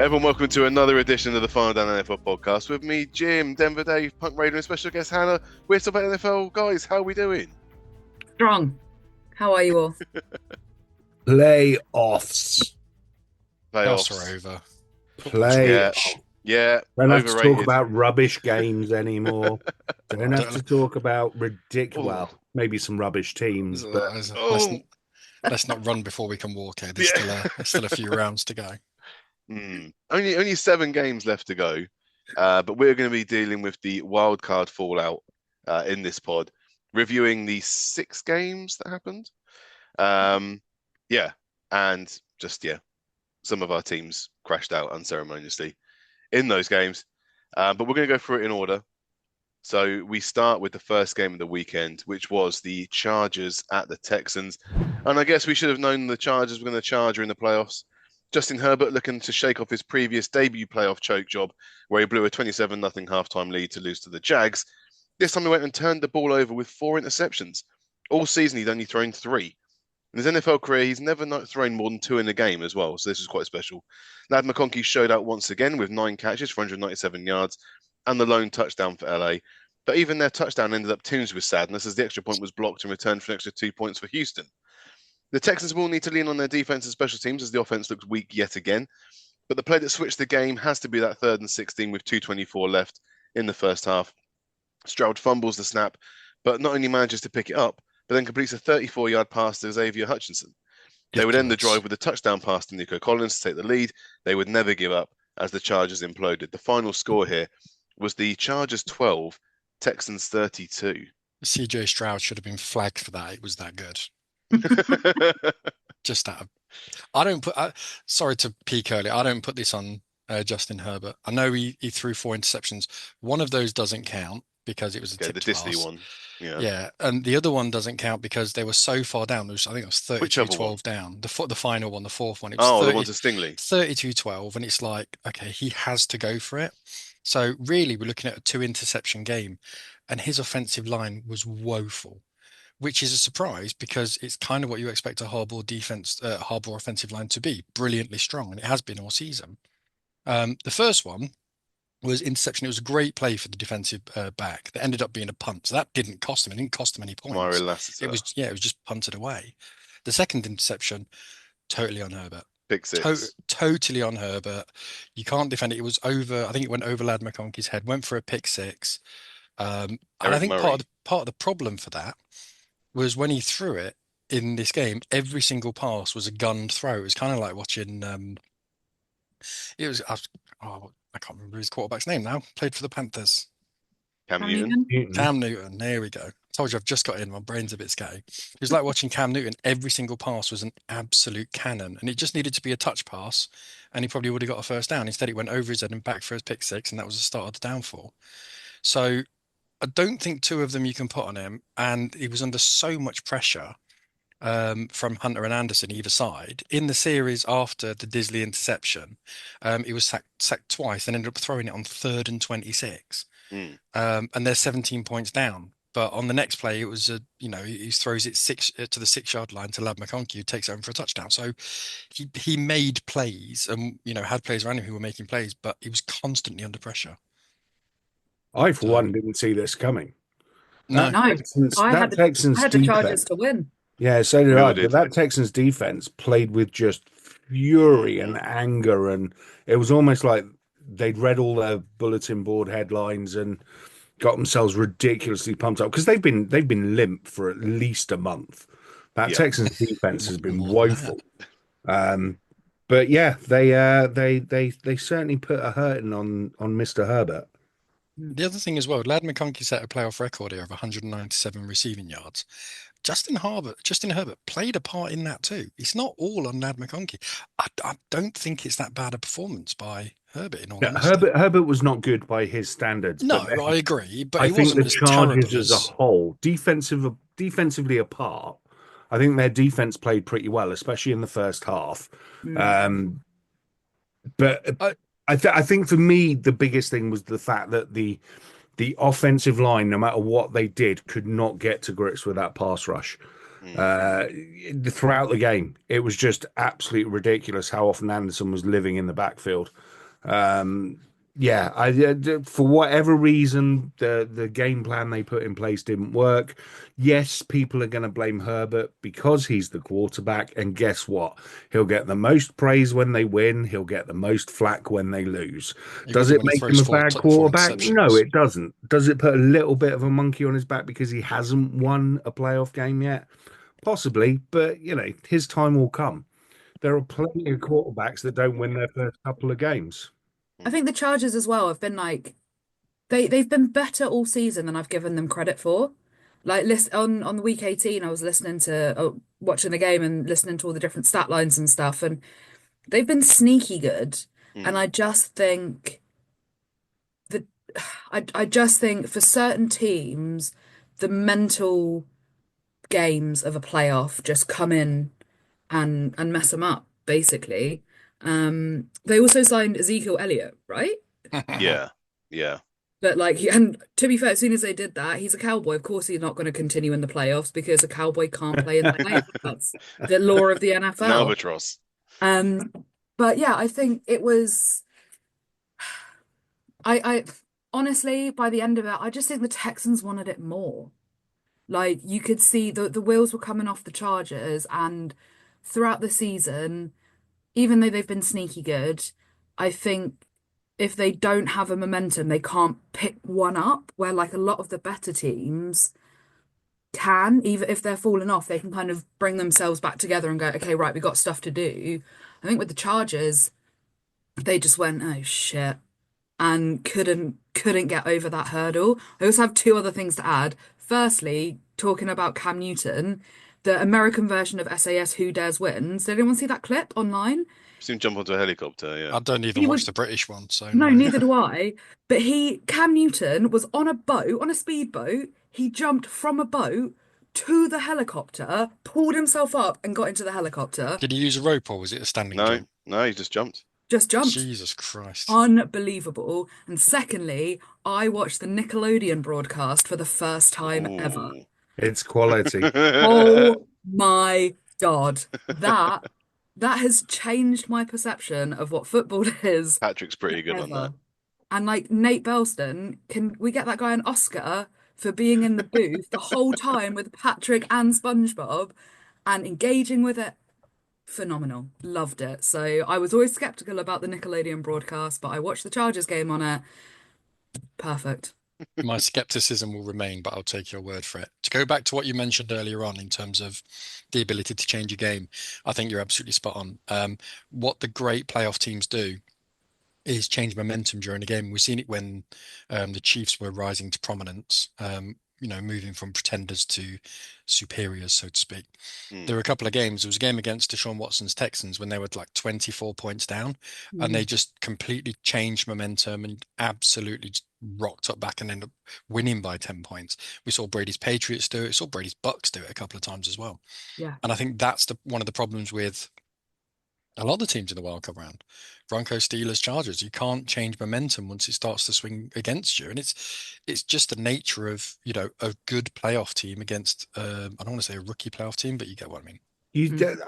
Everyone, welcome to another edition of the Final Down NFL podcast with me, Jim, Denver Dave, Punk Raider, and special guest Hannah. We're still about NFL. Guys, how are we doing? Strong. How are you all? Playoffs. Playoffs are over. Playoffs. Yeah. Don't have Overrated. to talk about rubbish games anymore. Don't have to talk about ridiculous. Well, maybe some rubbish teams, but let's not run before we can walk. There's still a few rounds to go. Only 7 games left to go, but we're going to be dealing with the wildcard fallout in this pod, reviewing the 6 games that happened. Some of our teams crashed out unceremoniously in those games, but we're going to go through it in order. So we start with the first game of the weekend, which was the Chargers at the Texans, and I guess we should have known the Chargers were going to charger in the playoffs. Justin Herbert looking to shake off his previous debut playoff choke job, where he blew a 27-0 halftime lead to lose to the Jags. This time he went and turned the ball over with 4 interceptions. All season he'd only thrown 3. In his NFL career, he's never thrown more than 2 in a game as well, so this is quite special. Ladd McConkey showed out once again with 9 catches for 197 yards and the lone touchdown for LA. But even their touchdown ended up tinged with sadness as the extra point was blocked and returned for an extra 2 points for Houston. The Texans will need to lean on their defense and special teams as the offense looks weak yet again. But the play that switched the game has to be that 3rd and 16 with 2:24 left in the first half. Stroud fumbles the snap, but not only manages to pick it up, but then completes a 34-yard pass to Xavier Hutchinson. They would end the drive with a touchdown pass to Nico Collins to take the lead. They would never give up as the Chargers imploded. The final score here was the Chargers 12, Texans 32. CJ Stroud should have been flagged for that. It was that good. Just that. I don't put. Sorry to peek early. I don't put this on Justin Herbert. I know he threw 4 interceptions. One of those doesn't count because it was a tipped the Disney pass. one. Yeah, and the other one doesn't count because they were so far down. I think it was 32-12 down. The final one, the 4th one. It was the one to Stingley. 32-12, and it's like, okay, he has to go for it. So really, we're looking at a 2 interception game, and his offensive line was woeful, which is a surprise because it's kind of what you expect a Harbaugh offensive line to be, brilliantly strong, and it has been all season. The first one was interception. It was a great play for the defensive back that ended up being a punt. So that didn't cost him. It didn't cost him any points. It was just punted away. The second interception, totally on Herbert. Pick 6. Totally on Herbert. You can't defend it. It was over. I think it went over Ladd McConkey's head. Went for a pick 6. And I think part of the problem for that was when he threw it in this game, every single pass was a gunned throw. It was kind of like watching. I can't remember his quarterback's name now. Played for the Panthers. Cam Newton. Cam Newton. There we go. Told you I've just got in. My brain's a bit scatty. It was like watching Cam Newton. Every single pass was an absolute cannon, and it just needed to be a touch pass, and he probably would have got a first down. Instead, it went over his head and back for his pick 6, and that was the start of the downfall. So I don't think 2 of them you can put on him, and he was under so much pressure from Hunter and Anderson either side. In the series after the Disley interception, he was sacked twice and ended up throwing it on 3rd and 26. And they're 17 points down. But on the next play, it was he throws it to the 6-yard line to Ladd McConkey, who takes it home for a touchdown. So he made plays and had players around him who were making plays, but he was constantly under pressure. I, for one, didn't see this coming. No. I had the Chargers to win. Yeah, so did I. But that Texans defense played with just fury and anger, and it was almost like they'd read all their bulletin board headlines and got themselves ridiculously pumped up because they've been limp for at least a month. That Texans defense has been woeful. But yeah, they certainly put a hurting on Mr. Herbert. The other thing as well, Ladd McConkey set a playoff record here of 197 receiving yards. Justin Herbert played a part in that too. It's not all on Ladd McConkey. I don't think it's that bad a performance by Herbert in all honesty. Herbert was not good by his standards. No, I agree. But I think the Chargers as a whole, defensively apart, I think their defense played pretty well, especially in the first half. But I think for me, the biggest thing was the fact that the offensive line, no matter what they did, could not get to grips with that pass rush. Throughout the game. It was just absolutely ridiculous how often Anderson was living in the backfield. Um, yeah, for whatever reason, the game plan they put in place didn't work. Yes, people are going to blame Herbert because he's the quarterback, and guess what? He'll get the most praise when they win. He'll get the most flack when they lose. He Does will it when he make him throws a four bad four quarterback? No, interceptions. it doesn't. Does it put a little bit of a monkey on his back because he hasn't won a playoff game yet? Possibly, but his time will come. There are plenty of quarterbacks that don't win their first couple of games. I think the Chargers as well have been like they've been better all season than I've given them credit for. Like list on the week 18, I was listening to watching the game and listening to all the different stat lines and stuff, and they've been sneaky good. And I just think that I just think for certain teams, the mental games of a playoff just come in and mess them up, basically. They also signed Ezekiel Elliott, right? Yeah, yeah. But like, and to be fair, as soon as they did that, he's a cowboy. Of course, he's not going to continue in the playoffs because a cowboy can't play in the playoffs. That's the law of the An NFL. albatross. Um, but yeah, I think it was. I honestly, by the end of it, I just think the Texans wanted it more. Like you could see the wheels were coming off the Chargers, and throughout the season, even though they've been sneaky good, I think if they don't have a momentum, they can't pick one up, where like a lot of the better teams can, even if they're falling off, they can kind of bring themselves back together and go, okay, right, we got stuff to do. I think with the Chargers, they just went, oh shit, and couldn't get over that hurdle. I also have two other things to add. Firstly, talking about Cam Newton, the American version of SAS Who Dares Wins. Did anyone see that clip online? Seen him jump onto a helicopter, yeah. I don't even watch the British one, so No, no. neither do I. But Cam Newton was on a boat, on a speedboat. He jumped from a boat to the helicopter, pulled himself up and got into the helicopter. Did he use a rope or was it a standing No, jump? no, he just jumped. Just jumped. Jesus Christ. Unbelievable. And secondly, I watched the Nickelodeon broadcast for the first time ever. Ooh. It's quality. Oh my God. That has changed my perception of what football is. Patrick's pretty good on that. And like Nate Belston, can we get that guy an Oscar for being in the booth the whole time with Patrick and SpongeBob and engaging with it? Phenomenal. Loved it. So I was always skeptical about the Nickelodeon broadcast, but I watched the Chargers game on it. Perfect. My skepticism will remain, but I'll take your word for it. To go back to what you mentioned earlier on in terms of the ability to change a game, I think you're absolutely spot on. What the great playoff teams do is change momentum during the game. We've seen it when the Chiefs were rising to prominence, moving from pretenders to superiors, so to speak. There were a couple of games. There was a game against Deshaun Watson's Texans when they were like 24 points down, and they just completely changed momentum and absolutely just rocked up back and ended up winning by 10 points. We saw Brady's Patriots do it. We saw Brady's Bucks do it a couple of times as well. Yeah. And I think that's one of the problems with a lot of the teams in the Wildcard round. Broncos, Steelers, Chargers. You can't change momentum once it starts to swing against you, and it's just the nature of a good playoff team against I don't want to say a rookie playoff team, but you get what I mean.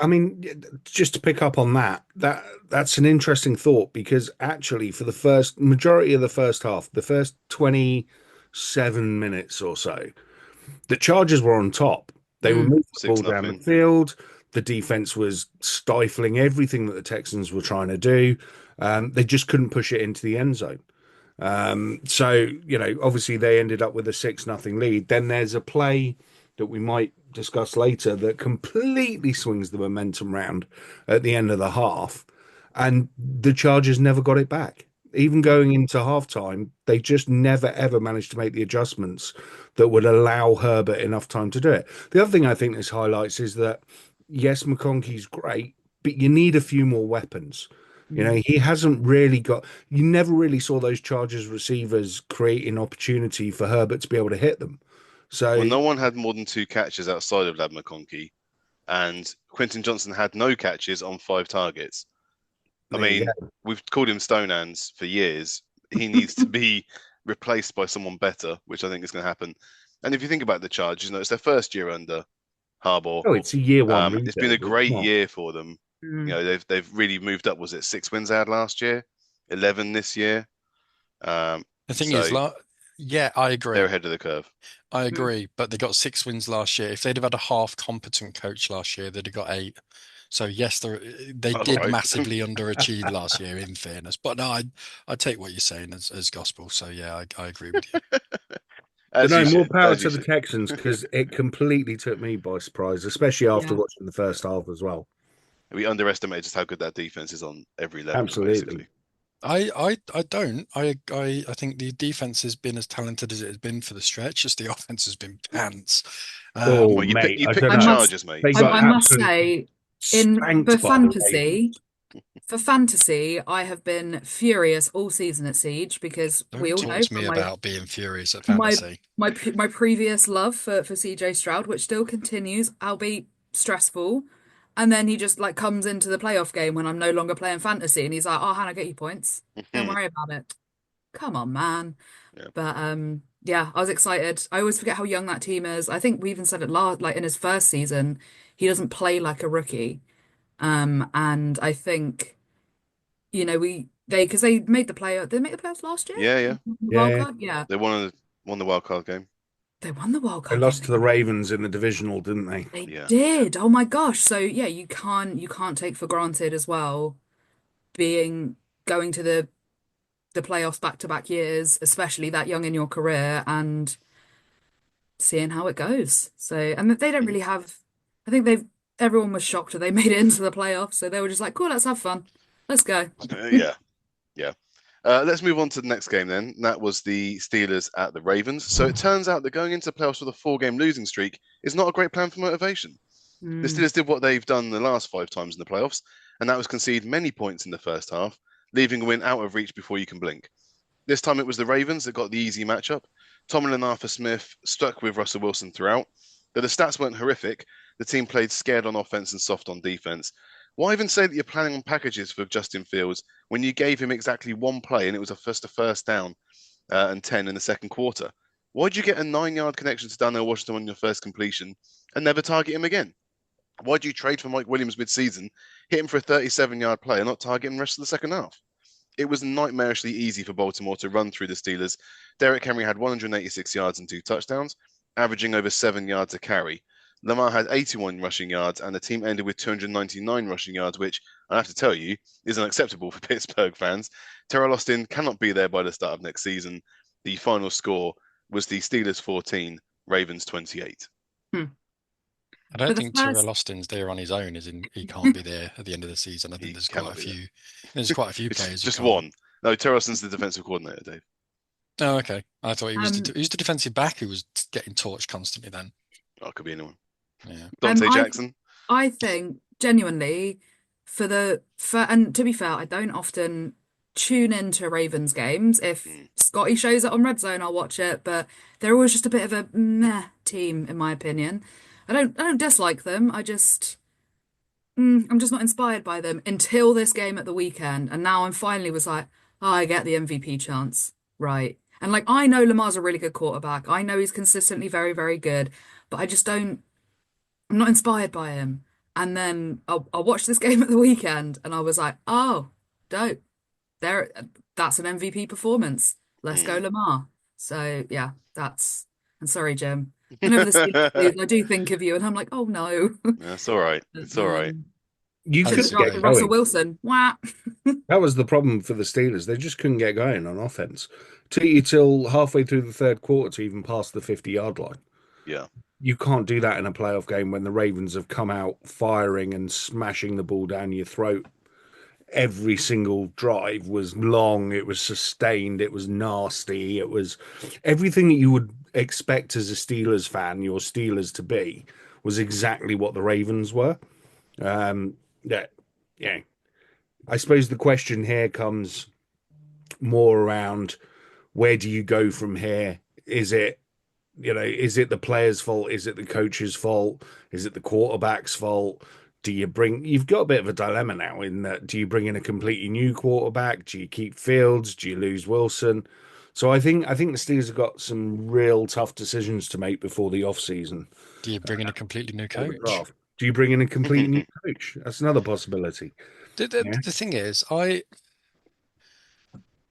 I mean, just to pick up on that's an interesting thought because actually, for the first majority of the first half, the first 27 minutes or so, the Chargers were on top. They were moving the ball down the field. The defense was stifling everything that the Texans were trying to do. They just couldn't push it into the end zone. So, obviously they ended up with a 6-0 lead. Then there's a play that we might discuss later that completely swings the momentum round at the end of the half. And the Chargers never got it back. Even going into halftime, they just never, ever managed to make the adjustments that would allow Herbert enough time to do it. The other thing I think this highlights is that yes, McConkey's great, but you need a few more weapons. He hasn't really got. You never really saw those Chargers receivers creating opportunity for Herbert to be able to hit them. So no one had more than 2 catches outside of Lad McConkey, and Quentin Johnson had no catches on 5 targets. I mean, we've called him Stone Hands for years. He needs to be replaced by someone better, which I think is going to happen. And if you think about the Chargers, it's their first year under Harbaugh. Oh, it's a year one It's been a rebuild. great year for them. Mm. You know, they've really moved up. Was it 6 wins they had last year? 11 this year. The thing is, So yeah, I they're agree. ahead of the curve. I Mm. agree, but they got 6 wins last year. If they'd have had a half competent coach last year, they'd have got 8. So yes, they All did right. massively underachieve last year, in fairness. But no, I take what you're saying as gospel. So yeah, I agree with you. But As no, you more should. power As you to the should. Texans because it completely took me by surprise, especially after Yeah. watching the first half as well. We underestimate just how good that defense is on every level, Absolutely. basically. I don't. I think the defense has been as talented as it has been for the stretch. Just the offense has been pants. Oh, Well, mate, you I picked don't the I know. must Chargers, mate. They I, got I So must absolutely say in spanked by the Ravens. for fantasy, I have been furious all season at Siege because we Don't all talk know to me from about being furious at my fantasy. my previous love for CJ Stroud, which still continues, albeit stressful. And then he just like comes into the playoff game when I'm no longer playing fantasy, and he's like, "Oh, Hannah, get you points. Don't worry about it." Come on, man. yeah. But yeah, I was excited. I always forget how young that team is. I think we even said it last, like in his first season, he doesn't play like a rookie. And I think, because they made the playoff. Did they make the playoffs last year? Yeah. The wild Yeah, card? Yeah. They won the wild card game. They won the wild they card game. lost to the Ravens in the divisional, didn't they? They Yeah. did. Oh my gosh. So yeah, you can't take for granted as well being going to the playoffs back to back years, especially that young in your career, and seeing how it goes. So, and they don't Mhm. really have, I think everyone was shocked that they made it into the playoffs. So they were just like, cool, let's have fun. Let's go. Yeah. Yeah. Let's move on to the next game then. That was the Steelers at the Ravens. So it turns out that going into the playoffs with a 4-game losing streak is not a great plan for motivation. The Mm. Steelers did what they've done the last 5 times in the playoffs, and that was concede many points in the first half, leaving a win out of reach before you can blink. This time it was the Ravens that got the easy matchup. Tomlin and Arthur Smith stuck with Russell Wilson throughout. Though the stats weren't horrific, the team played scared on offense and soft on defense. Why even say that you're planning on packages for Justin Fields when you gave him exactly one play and it was just a first down and 10 in the second quarter? Why'd you get a 9-yard connection to Darnell Washington on your first completion and never target him again? Why'd you trade for Mike Williams mid-season, hit him for a 37-yard play and not target him the rest of the second half? It was nightmarishly easy for Baltimore to run through the Steelers. Derrick Henry had 186 yards and 2 touchdowns, averaging over 7 yards a carry. Lamar had 81 rushing yards, and the team ended with 299 rushing yards, which I have to tell you is unacceptable for Pittsburgh fans. Terrell Austin cannot be there by the start of next season. The final score was the Steelers 14, Ravens 28. Hmm. I don't But the think first, Terrell Austin's there on his own, as in he can't be there at the end of the season. I think He there's quite cannot a be there. few. There's quite a few It's players who just can't. one. No, Terrell Austin's the defensive coordinator, Dave. Oh, okay. I thought he was um, the defensive back who was getting torched constantly then. Oh, it could be anyone. Yeah. Dante I Jackson. I think genuinely and to be fair, I don't often tune into Ravens games. If Mm. Scotty shows it on Red Zone, I'll watch it, but they're always just a bit of a meh team, in my opinion. I don't dislike them. I'm just not inspired by them until this game at the weekend. And now I'm finally was like, oh, I get the MVP chance. Right. And like I know Lamar's a really good quarterback. I know he's consistently very, very good, but I just don't I'm not inspired by him. And then I watched this game at the weekend and I was like, oh, dope. There, that's an MVP performance. Let's go, Mm. Lamar. So yeah, I'm sorry, Jim. Whenever the Steelers lose, I do think of you and I'm like, oh no. That's all right. But, It's all right. You I should have couldn't get drafted disagree. Russell going. Wilson. Wah. That was the problem for the Steelers. They just couldn't get going on offense. Took you till halfway through the third quarter to even pass the 50-yard line. Yeah. You can't do that in a playoff game when the Ravens have come out firing and smashing the ball down your throat. Every single drive was long, it was sustained, it was nasty, it was everything that you would expect as a Steelers fan, your Steelers to be, was exactly what the Ravens were. Yeah, yeah. I suppose the question here comes more around where do you go from here? Is it the player's fault? Is it the coach's fault? Is it the quarterback's fault? You've got a bit of a dilemma now in that do you bring in a completely new quarterback? Do you keep Fields? Do you lose Wilson? So I think the Steelers have got some real tough decisions to make before the off season Do you bring in a completely new or the coach? draft. Do you bring in a completely new coach? That's another possibility. Yeah. The thing is,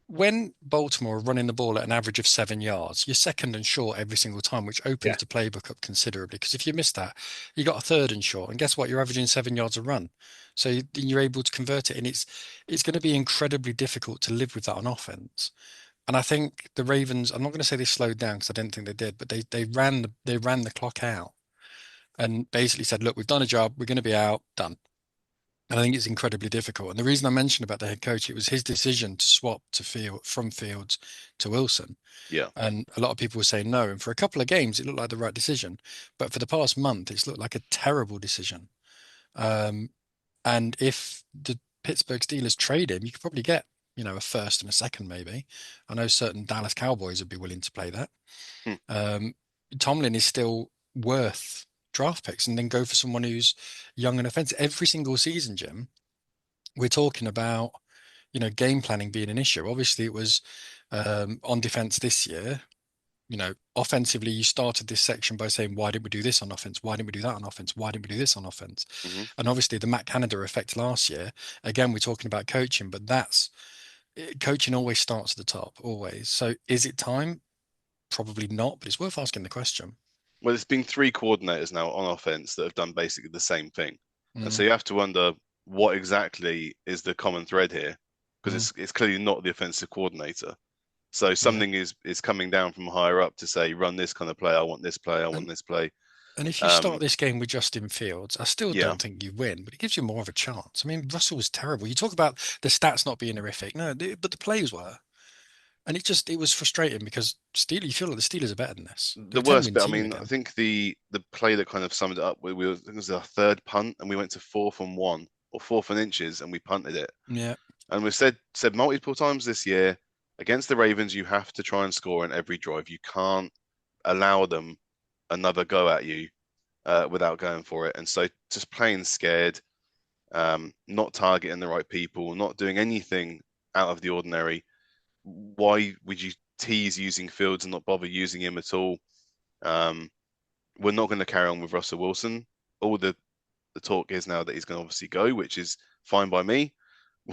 when Baltimore are running the ball at an average of 7 yards, you're second and short every single time, which opens Yeah. the playbook up considerably. Because if you miss that, you got a third and short, and guess what? You're averaging 7 yards a run, so you're able to convert it, and it's going to be incredibly difficult to live with that on offense. And I think the Ravens, I'm not going to say they slowed down because I didn't think they did, but they ran the clock out and basically said, look, we've done a job, we're going to be out, done. And I think it's incredibly difficult. And the reason I mentioned about the head coach, it was his decision to swap from Fields to Wilson. Yeah. And a lot of people were saying no. And for a couple of games, it looked like the right decision. But for the past month, it's looked like a terrible decision. Um, and if the Pittsburgh Steelers trade him, you could probably get, a first and a second, maybe. I know certain Dallas Cowboys would be willing to play that. Hmm. Tomlin is still worth draft picks, and then go for someone who's young and offensive. Every single season, Jim, we're talking about, game planning being an issue. Obviously, it was on defense this year. Offensively, you started this section by saying, why didn't we do this on offense? Why didn't we do that on offense? Why didn't we do this on offense? Hmm. And obviously, the Matt Canada effect last year, again, we're talking about coaching, but coaching always starts at the top, always. So is it time? Probably not, but it's worth asking the question. Well, there's been 3 coordinators now on offense that have done basically the same thing. And so you have to wonder what exactly is the common thread here, because it's clearly not the offensive coordinator. So something is coming down from higher up to say, run this kind of play. I want this play. I want this play. And if you start this game with Justin Fields, I still Yeah. don't think you win, but it gives you more of a chance. I mean, Russell was terrible. You talk about the stats not being horrific. No, but the plays were. And it was frustrating because you feel like the Steelers are better than this. The They're a worst 10-win bit, I team mean, I again. think the play that kind of summed it up, I think it was our third punt, and we went to 4th and 1 or 4th and inches, and we punted it. Yeah. And we've said multiple times this year, against the Ravens, you have to try and score in every drive. You can't allow them another go at you without going for it. And so just playing scared, not targeting the right people, not doing anything out of the ordinary. Why would you tease using Fields and not bother using him at all? We're not going to carry on with Russell Wilson. All the talk is now that he's going to obviously go, which is fine by me.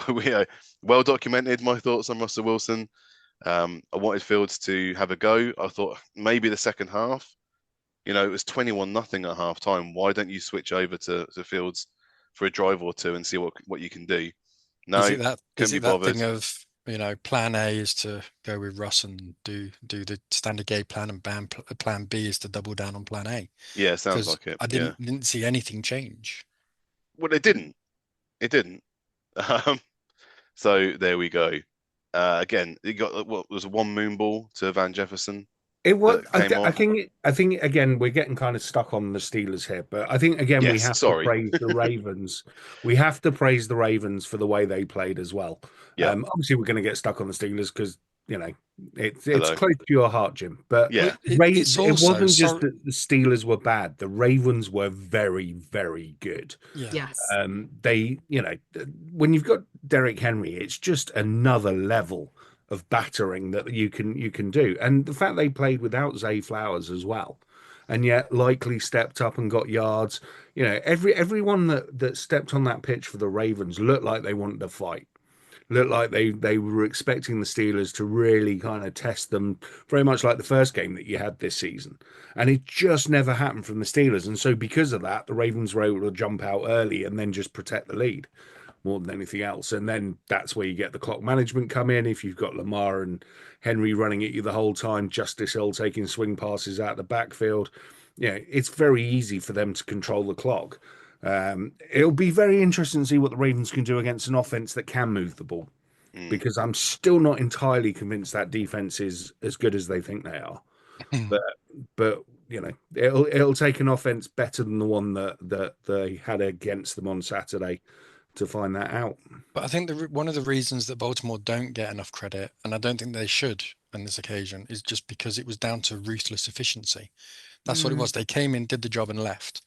We are well documented my thoughts on Russell Wilson. I wanted Fields to have a go. I thought maybe the second half, it was 21-0 at half time. Why don't you switch over to Fields for a drive or two and see what you can do? No, couldn't be bothered. Thing of, plan A is to go with Russ and do the standard game plan, and plan B is to double down on plan A? Yeah, sounds like it. I didn't see anything change. Well, it didn't. It didn't. So there we go. Again, it got what was one moon ball to Van Jefferson. It was. I think again we're getting kind of stuck on the Steelers here, but I think again we have to praise the Ravens. We have to praise the Ravens for the way they played as well. Yeah. Obviously we're going to get stuck on the Steelers because it's close to your heart, Jim. But yeah, it wasn't just that the Steelers were bad. The Ravens were very, very good. Yeah. Yes. They, when you've got Derrick Henry, it's just another level of battering that you can do. And the fact they played without Zay Flowers as well, and yet likely stepped up and got yards. Everyone that stepped on that pitch for the Ravens looked like they wanted to fight. Looked like they were expecting the Steelers to really kind of test them, very much like the first game that you had this season. And it just never happened from the Steelers. And so because of that, the Ravens were able to jump out early and then just protect the lead more than anything else. And then that's where you get the clock management come in. If you've got Lamar and Henry running at you the whole time, Justice Hill taking swing passes out the backfield, it's very easy for them to control the clock. It'll be very interesting to see what the Ravens can do against an offense that can move the ball, because I'm still not entirely convinced that defense is as good as they think they are. But it'll take an offense better than the one that they had against them on Saturday to find that out. But I think one of the reasons that Baltimore don't get enough credit, and I don't think they should on this occasion, is just because it was down to ruthless efficiency. That's what it was. They came in, did the job, and left.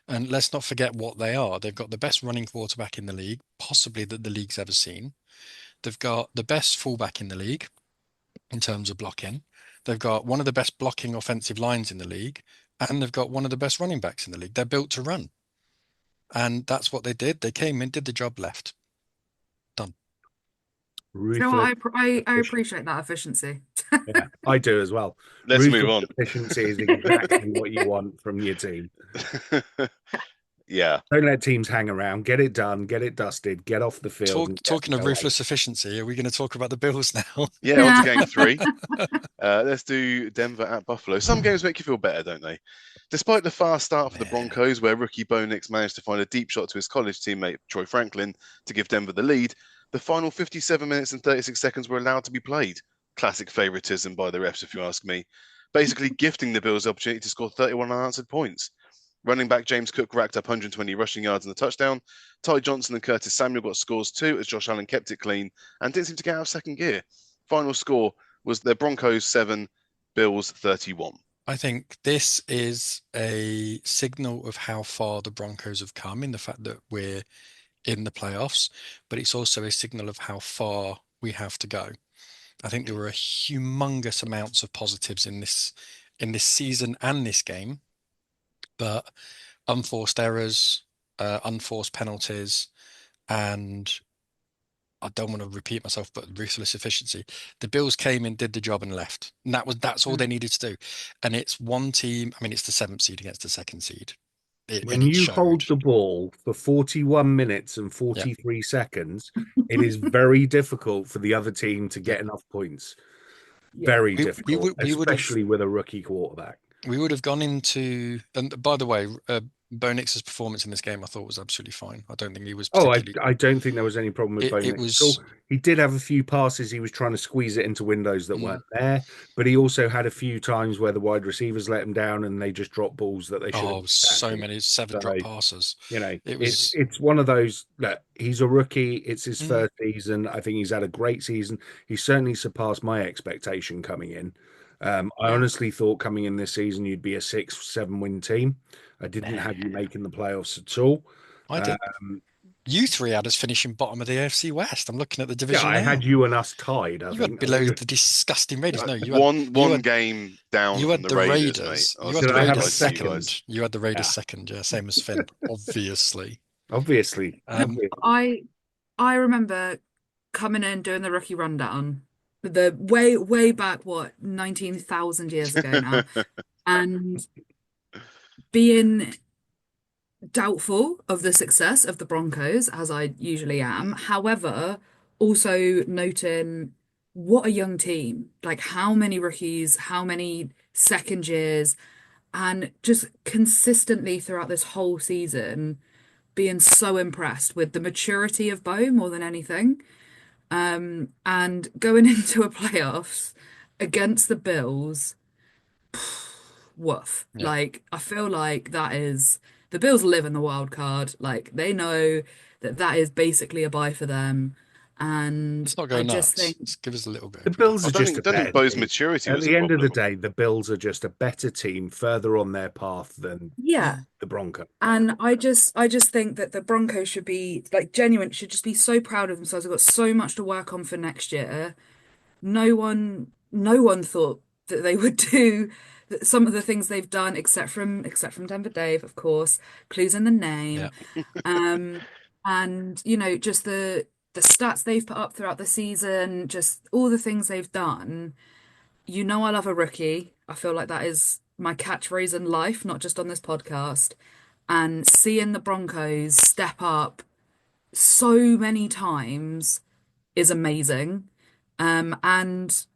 And let's not forget what they are. They've got the best running quarterback in the league, possibly that the league's ever seen. They've got the best fullback in the league. in terms of blocking. They've got one of the best blocking offensive lines in the league, and they've got one of the best running backs in the league. They're built to run. And that's what they did. They came in, did the job, left. Done. You know what? I appreciate that efficiency. Yeah, I do as well. Let's move on. Efficiency is exactly what you want from your team. Yeah. Don't let teams hang around. Get it done. Get it dusted. Get off the field. Talking of ruthless efficiency, are we going to talk about the Bills now? Yeah, on to game 3. Let's do Denver at Buffalo. Some games make you feel better, don't they? Despite the fast start for the Broncos, where rookie Bo Nix managed to find a deep shot to his college teammate Troy Franklin to give Denver the lead, the final 57 minutes and 36 seconds were allowed to be played. Classic favoritism by the refs, if you ask me. Basically gifting the Bills the opportunity to score 31 unanswered points. Running back James Cook racked up 120 rushing yards and a touchdown. Ty Johnson and Curtis Samuel got scores too, as Josh Allen kept it clean and didn't seem to get out of second gear. Final score was the Broncos 7, Bills 31. I think this is a signal of how far the Broncos have come in the fact that we're in the playoffs, but it's also a signal of how far we have to go. I think there were humongous amounts of positives in this season and this game, but unforced errors, unforced penalties, and I don't want to repeat myself, but ruthless efficiency. The Bills came in, did the job, and left. And that's all they needed to do. And it's one team. I mean, it's the 7th seed against the 2nd seed. When you hold the ball for 41 minutes and 43 seconds, it is very difficult for the other team to get enough points. Very difficult, especially with a rookie quarterback. We would have gone into, and by the way, Bo Nix's performance in this game I thought was absolutely fine. I don't think he was particularly... I don't think there was any problem with Bo Nix. He did have a few passes. He was trying to squeeze it into windows that weren't there, but he also had a few times where the wide receivers let him down and they just dropped balls that they should have. Oh, so many 7 drop passes. You know, it's one of those that he's a rookie. It's his first season. I think he's had a great season. He certainly surpassed my expectation coming in. I honestly thought coming in this season you'd be a 6-7 win team. I didn't have you making the playoffs at all. I did. You 3 had us finishing bottom of the AFC West. I'm looking at the division. Yeah, I had you and us tied. You had below the disgusting Raiders. No, you had one game down. You had the Raiders. You had the Raiders second. You had the Raiders second. Yeah, same as Finn. Obviously. I remember coming in doing the rookie rundown. The way back, 19,000 years ago now, and being doubtful of the success of the Broncos, as I usually am. However, also noting what a young team, like how many rookies, how many second years, and just consistently throughout this whole season, being so impressed with the maturity of Bo more than anything. And going into a playoffs against the Bills, woof. Yeah. Like, I feel like that is the Bills live in the wild card. Like, they know that is basically a bye for them. And it's not going I nuts. just think Just give us a little bit. The Bills are just I don't think Bo's maturity at was the a end of the problem. day, the Bills are just a better team further on their path than the Broncos. And I just think that the Broncos should be like should just be so proud of themselves. They've got so much to work on for next year. No one thought that they would do some of the things they've done, except from Denver Dave, of course. Clues in the name. Yeah. And just the stats they've put up throughout the season, just all the things they've done. I love a rookie. I feel like that is my catchphrase in life, not just on this podcast. And seeing the Broncos step up so many times is amazing. And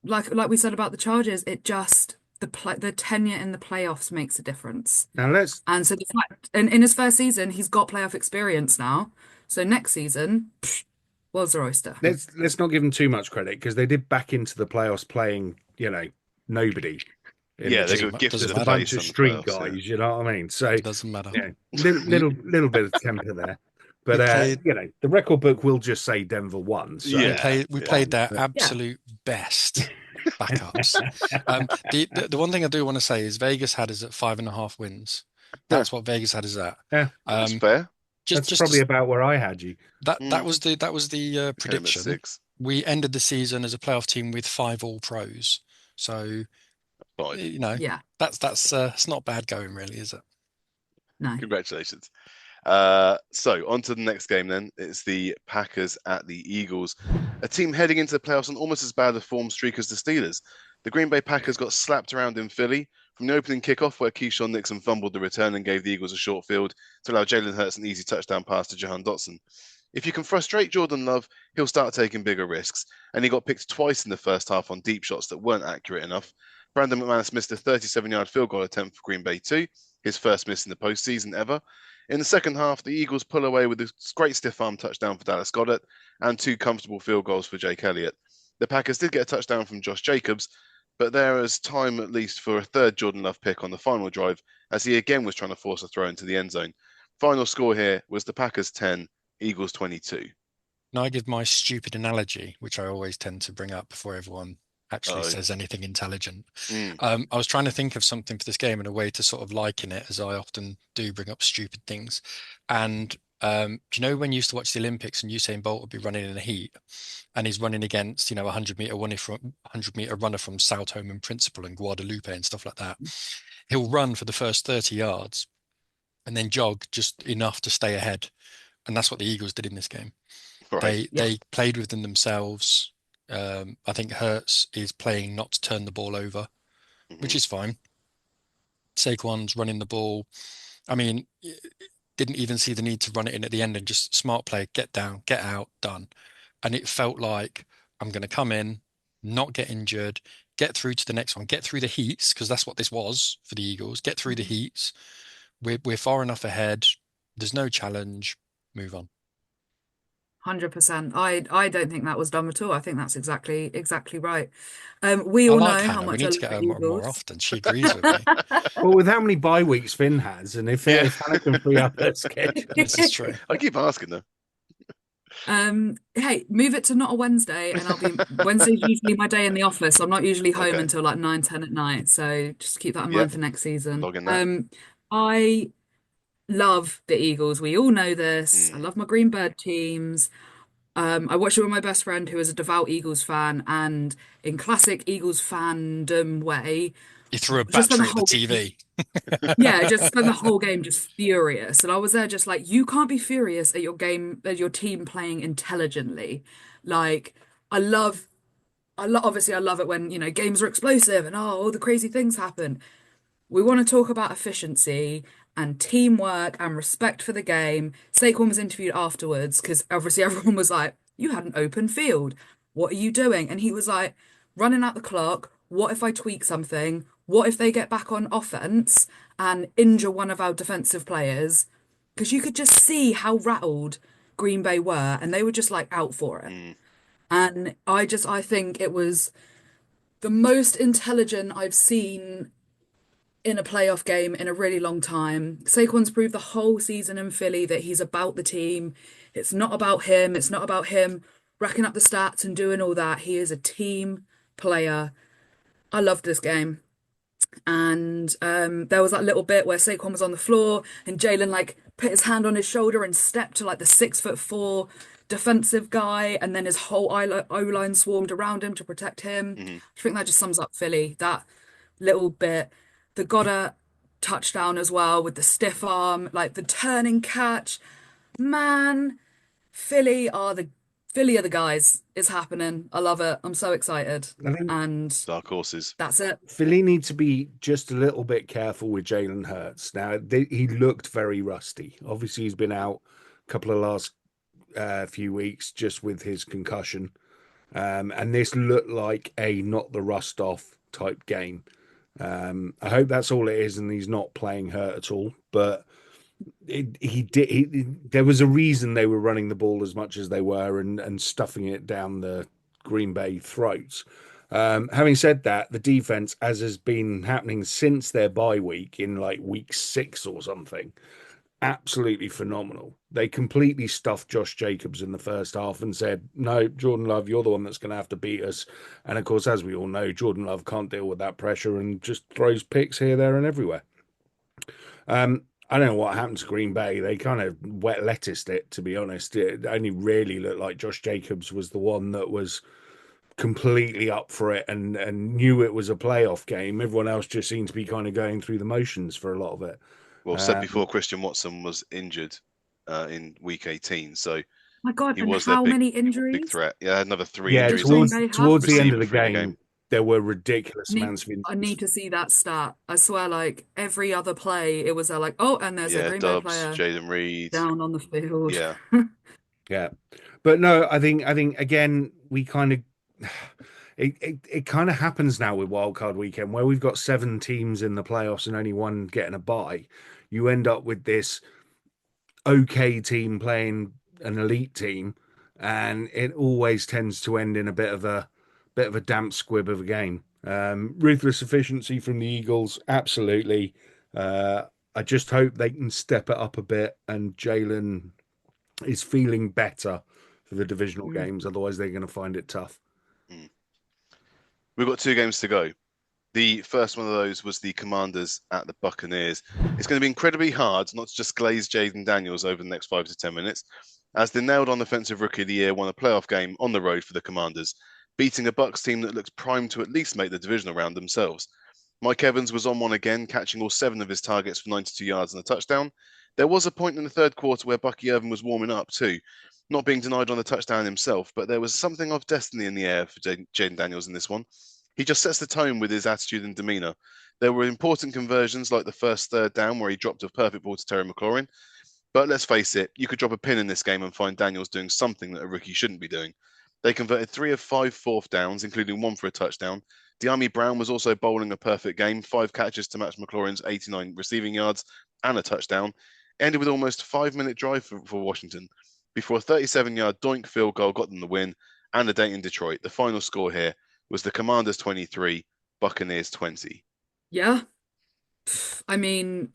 like we said about the Chargers, it just the tenure in the playoffs makes a difference. Now And so the fact in his first season, he's got playoff experience now. So next season, world's their oyster. Let's not give them too much credit because they did back into the playoffs playing, nobody. Yeah, they got gifted a bunch of street guys. You know what I mean? So it doesn't matter. Little bit of temper there. But the record book will just say Denver won. So we played their absolute best backups. The one thing I do want to say is Vegas had us at 5.5 wins. That's what Vegas had us at. Yeah, that's fair. That's probably about where I had you. That was the prediction. we ended the season as a playoff team with 5 All-Pros. So, Fine. Yeah, that's it's not bad going, really, is it? no. Congratulations. So on to the next game then. It's the Packers at the Eagles, a team heading into the playoffs on almost as bad a form streak as the Steelers. The Green Bay Packers got slapped around in Philly from the opening kickoff where Keyshawn Nixon fumbled the return and gave the Eagles a short field to allow Jalen Hurts an easy touchdown pass to Jahan Dotson. If you can frustrate Jordan Love, he'll start taking bigger risks, and he got picked twice in the first half on deep shots that weren't accurate enough. Brandon McManus missed a 37-yard field goal attempt for Green Bay too, his first miss in the postseason ever. In the second half, the Eagles pull away with a great stiff arm touchdown for Dallas Goedert and 2 comfortable field goals for Jake Elliott. The Packers did get a touchdown from Josh Jacobs, but there is time at least for a third Jordan Love pick on the final drive, as he again was trying to force a throw into the end zone. Final score here was the Packers 10, Eagles 22. Now I give my stupid analogy, which I always tend to bring up before everyone actually says anything intelligent. I was trying to think of something for this game in a way to sort of liken it, as I often do bring up stupid things. And do you know when you used to watch the Olympics and Usain Bolt would be running in a heat and he's running against, a 100-meter runner from Sao Tome and Principe and Guadalupe and stuff like that. He'll run for the first 30 yards and then jog just enough to stay ahead. And that's what the Eagles did in this game. Right. They played within themselves. I think Hurts is playing not to turn the ball over, which is fine. Saquon's running the ball. I mean, didn't even see the need to run it in at the end and just smart play, get down, get out, done. And it felt like I'm going to come in, not get injured, get through to the next one, get through the heats, because that's what this was for the Eagles. Get through the heats. We're far enough ahead. There's no challenge. Move on. 100%. I don't think that was dumb at all. I think that's exactly right. We I all like know how Hannah. We much I need to love get the her more Eagles. often. She agrees with me. Well, with how many bye weeks Finn has, and if Hannah can free up her schedule. This is true. I keep asking them. Hey, move it to not a Wednesday, and Wednesday's usually my day in the office. I'm not usually home Okay. until like 9, 10 at night. So just keep that in mind for next season. Logging that. I love the Eagles. We all know this. I love my Green Bird teams. I watched it with my best friend who is a devout Eagles fan, and in classic Eagles fandom way, You threw a just spent battery at the TV. yeah, just spent the whole game just furious. And I was there just like, you can't be furious at your team playing intelligently. Like, obviously I love it when, games are explosive and all the crazy things happen. We want to talk about efficiency and teamwork and respect for the game. Saquon was interviewed afterwards because obviously everyone was like, you had an open field. What are you doing? And he was like, running out the clock. What if I tweak something? What if they get back on offense and injure one of our defensive players? Because you could just see how rattled Green Bay were and they were just like out for it. And I think it was the most intelligent I've seen in a playoff game in a really long time. Saquon's proved the whole season in Philly that he's about the team. It's not about him. It's not about him racking up the stats and doing all that. He is a team player. I loved this game. And there was that little bit where Saquon was on the floor and Jalen like put his hand on his shoulder and stepped to like the 6'4" defensive guy, and then his whole O-line swarmed around him to protect him. I think that just sums up Philly, that little bit. The Goddard touchdown as well with the stiff arm, like the turning catch. Man, Philly are the guys. It's happening. I love it. I'm so excited. And Dark horses. that's it. Philly needs to be just a little bit careful with Jalen Hurts. Now, he looked very rusty. Obviously, he's been out a couple of last few weeks just with his concussion. And this looked like a not the rust off type game. I hope that's all it is, and he's not playing hurt at all. But there was a reason they were running the ball as much as they were and stuffing it down the Green Bay throats. Having said that, the defense, as has been happening since their bye week in like week 6 or something, absolutely phenomenal. They completely stuffed Josh Jacobs in the first half and said, no, Jordan Love, you're the one that's going to have to beat us. And of course, as we all know, Jordan Love can't deal with that pressure and just throws picks here, there, and everywhere. I don't know what happened to Green Bay. They kind of wet lettuced it, to be honest. It only really looked like Josh Jacobs was the one that was completely up for it and knew it was a playoff game. Everyone else just seemed to be kind of going through the motions for a lot of it. Well, said before, Christian Watson was injured in week 18, so My God, he and was their how many big injuries threat. Yeah, another 3 Yeah, injuries Green he Bay have? towards the end received of the before the game, game. there were ridiculous amounts of I injuries. need to see that stat. I swear, like every other play, it was like, oh, and there's a Yeah, Green Bay Dobbs, player Jaden Reed. down on the field. Yeah. Yeah, but no, I think again we kind of it kind of happens now with Wildcard Weekend where we've got 7 teams in the playoffs and only one getting a bye. You end up with this okay team playing an elite team, and it always tends to end in a bit of a damp squib of a game. Ruthless efficiency from the Eagles, absolutely. I just hope they can step it up a bit, and Jalen is feeling better for the divisional Mm. games. Otherwise, they're going to find it tough. We've got 2 games to go. The first one of those was the Commanders at the Buccaneers. It's going to be incredibly hard not to just glaze Jaden Daniels over the next 5 to 10 minutes, as the nailed-on offensive rookie of the year won a playoff game on the road for the Commanders, beating a Bucs team that looks primed to at least make the divisional round themselves. Mike Evans was on one again, catching all 7 of his targets for 92 yards and a touchdown. There was a point in the third quarter where Bucky Irvin was warming up too, not being denied on the touchdown himself, but there was something of destiny in the air for Jaden Daniels in this one. He just sets the tone with his attitude and demeanour. There were important conversions like the first third down where he dropped a perfect ball to Terry McLaurin. But let's face it, you could drop a pin in this game and find Daniels doing something that a rookie shouldn't be doing. They converted 3 of 5 fourth downs, including 1 for a touchdown. Dyami Brown was also bowling a perfect game, 5 catches to match McLaurin's 89 receiving yards and a touchdown. Ended with almost a 5-minute drive for Washington before a 37-yard doink field goal got them the win and a day in Detroit. The final score here was the Commanders 23, Buccaneers 20. Yeah. I mean,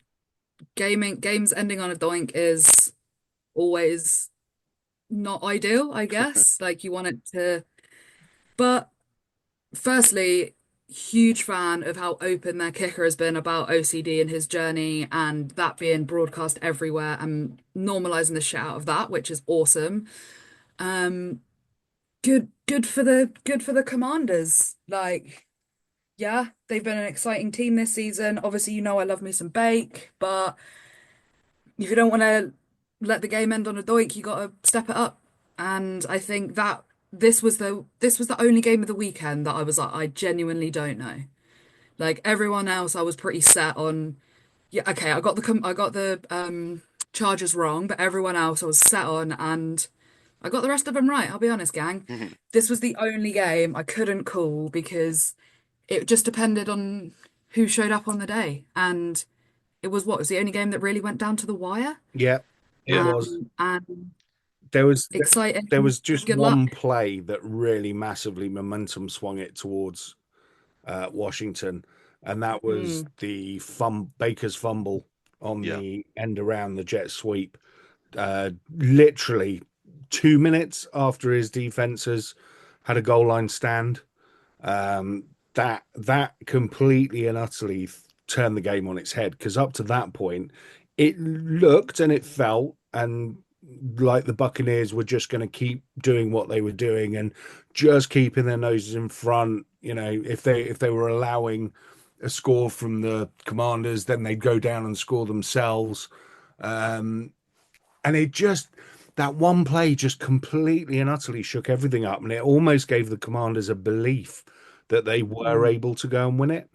games ending on a doink is always not ideal, I guess. Like you want it to, but firstly, huge fan of how open their kicker has been about OCD and his journey and that being broadcast everywhere and normalizing the shit out of that, which is awesome. Good for the Commanders. Like, yeah, they've been an exciting team this season. Obviously, you know I love me some bake, but if you don't want to let the game end on a doink, you got to step it up. And I think that this was the only game of the weekend that I was like, I genuinely don't know. Like everyone else, I was pretty set on. Yeah, okay, I got the Chargers wrong, but everyone else I was set on, and I got the rest of them right. I'll be honest, gang. This was the only game I couldn't call because it just depended on who showed up on the day, and it was the only game that really went down to the wire. Yeah, it was. And There was exciting. there was just Good one luck. play that really massively momentum swung it towards Washington, and that was the Baker's fumble on the end around the jet sweep. Literally 2 minutes after his defenses had a goal line stand. That completely and utterly turned the game on its head because up to that point, it looked and it felt and like the Buccaneers were just going to keep doing what they were doing and just keeping their noses in front. You know, if they were allowing a score from the Commanders, then they'd go down and score themselves. And it just that one play just completely and utterly shook everything up, and it almost gave the Commanders a belief that they were able to go and win it.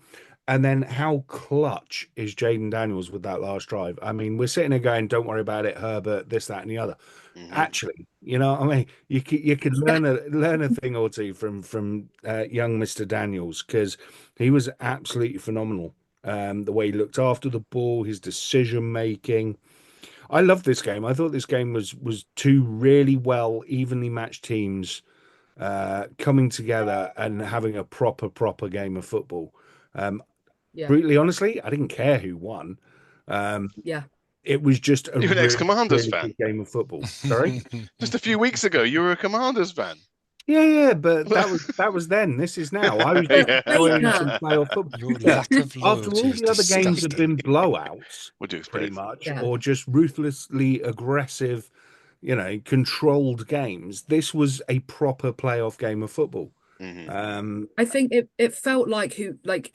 And then how clutch is Jaden Daniels with that last drive? I mean, we're sitting there going, "Don't worry about it, Herbert, this, that, and the other." Actually, you know, I mean, you could learn a thing or two from young Mr. Daniels because he was absolutely phenomenal. The way he looked after the ball, his decision making. I love this game. I thought this game was 2 really well, evenly matched teams coming together and having a proper game of football. Yeah. Brutally honestly, I didn't care who won. Yeah. It was just a You're an ex-Commanders really fan. good game of football. Sorry? Just a few weeks ago, you were a Commanders fan. Yeah, but that was then. This is now. I was just enjoying some Yeah. playoff football. Your Yeah, lack of after loyalty all is the other games have disgusting. been blowouts, What do you pretty expect? much, Yeah. or just ruthlessly aggressive, controlled games. This was a proper playoff game of football. Hmm. I think it felt like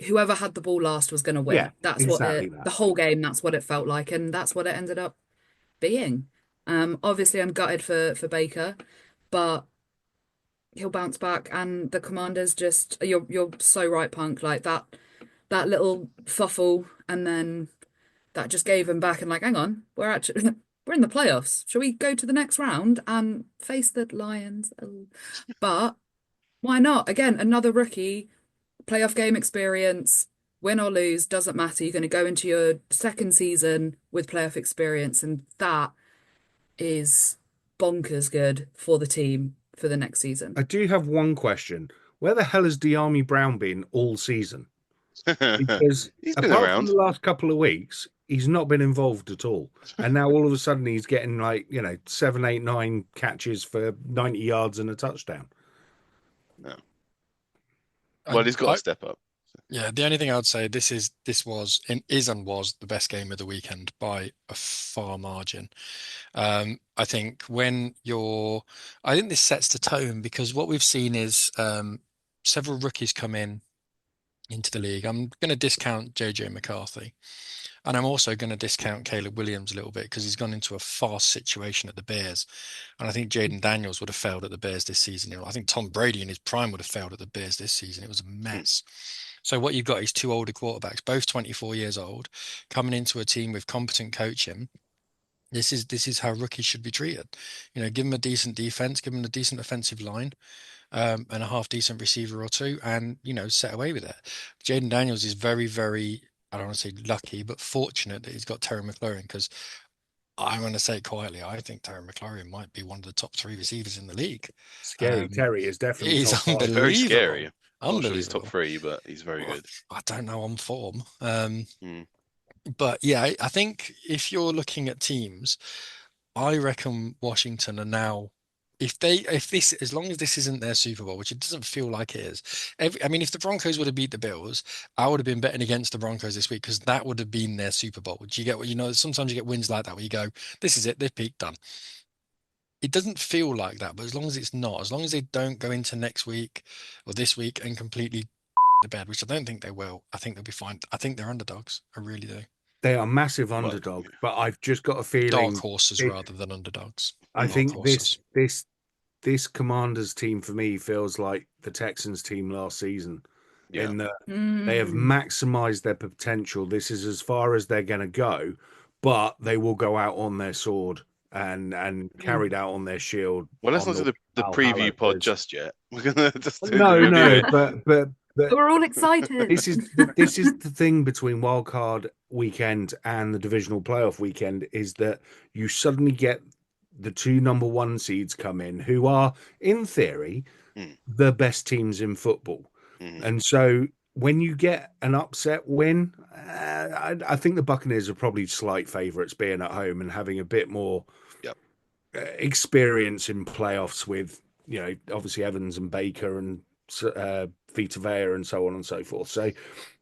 whoever had the ball last was going to Yeah, win. That's what exactly the that. whole game, that's what it felt like, and that's what it ended up being. Obviously I'm gutted for Baker, but he'll bounce back, and the Commanders just you're so right, Punk. Like that little fuffle, and then that just gave him back and like, hang on, we're actually we're in the playoffs. Shall we go to the next round and face the Lions? Oh. But why not? Again, another rookie, playoff game experience, win or lose, doesn't matter. You're going to go into your second season with playoff experience, and that is bonkers good for the team for the next season. I do have one question. Where the hell has De'Army Brown been all season? Because He's been apart from around. the last couple of weeks, he's not been involved at all. And now all of a sudden he's getting like, 7, 8, 9 catches for 90 yards and a touchdown. No. I, Well, he's got to I, step up. yeah, the only thing I would say this was and was the best game of the weekend by a far margin. I think I think this sets the tone because what we've seen is several rookies come into the league. I'm going to discount JJ McCarthy. And I'm also going to discount Caleb Williams a little bit because he's gone into a fast situation at the Bears. And I think Jaden Daniels would have failed at the Bears this season. I think Tom Brady in his prime would have failed at the Bears this season. It was a mess. So what you've got is two older quarterbacks, both 24 years old, coming into a team with competent coaching. This is how rookies should be treated. Give them a decent defense, give them a decent offensive line, and a half decent receiver or two, and set away with it. Jaden Daniels is very, very, I don't want to say lucky, but fortunate that he's got Terry McLaurin because I'm going to say it quietly, I think Terry McLaurin might be one of the top three receivers in the league. Scary Terry is definitely He's top five. He's very scary. unbelievable. I'm not sure he's top Unbelievable. 3, but he's very good. I don't know on form. Mm. But yeah, I think if you're looking at teams, I reckon Washington are now, if this, as long as this isn't their Super Bowl, which it doesn't feel like it is. I mean, if the Broncos would have beat the Bills, I would have been betting against the Broncos this week because that would have been their Super Bowl. Do you get what sometimes you get wins like that where you go, this is it, they've peaked, done. It doesn't feel like that, but as long as it's not, as long as they don't go into next week or this week and completely the bed, which I don't think they will, I think they'll be fine. I think they're underdogs. I really do. They are massive Well, underdogs, but I've just got a Dark feeling horses rather than underdogs. I Dark think horses. this Commanders team for me feels like the Texans team last season yeah. in that they have maximized their potential. This is as far as they're going to go, but they will go out on their sword and carried out on their shield. Well, let's on not do the Valhalla, preview pod because- just yet. We're going to just do No, the no, review. but We're all excited. this is the thing between Wildcard weekend and the divisional playoff weekend is that you suddenly get the two number 1 seeds come in who are, in theory, the best teams in football. And so when you get an upset win, I think the Buccaneers are probably slight favorites being at home and having a bit more experience in playoffs with, obviously Evans and Baker and Vita Vea and so on and so forth. So,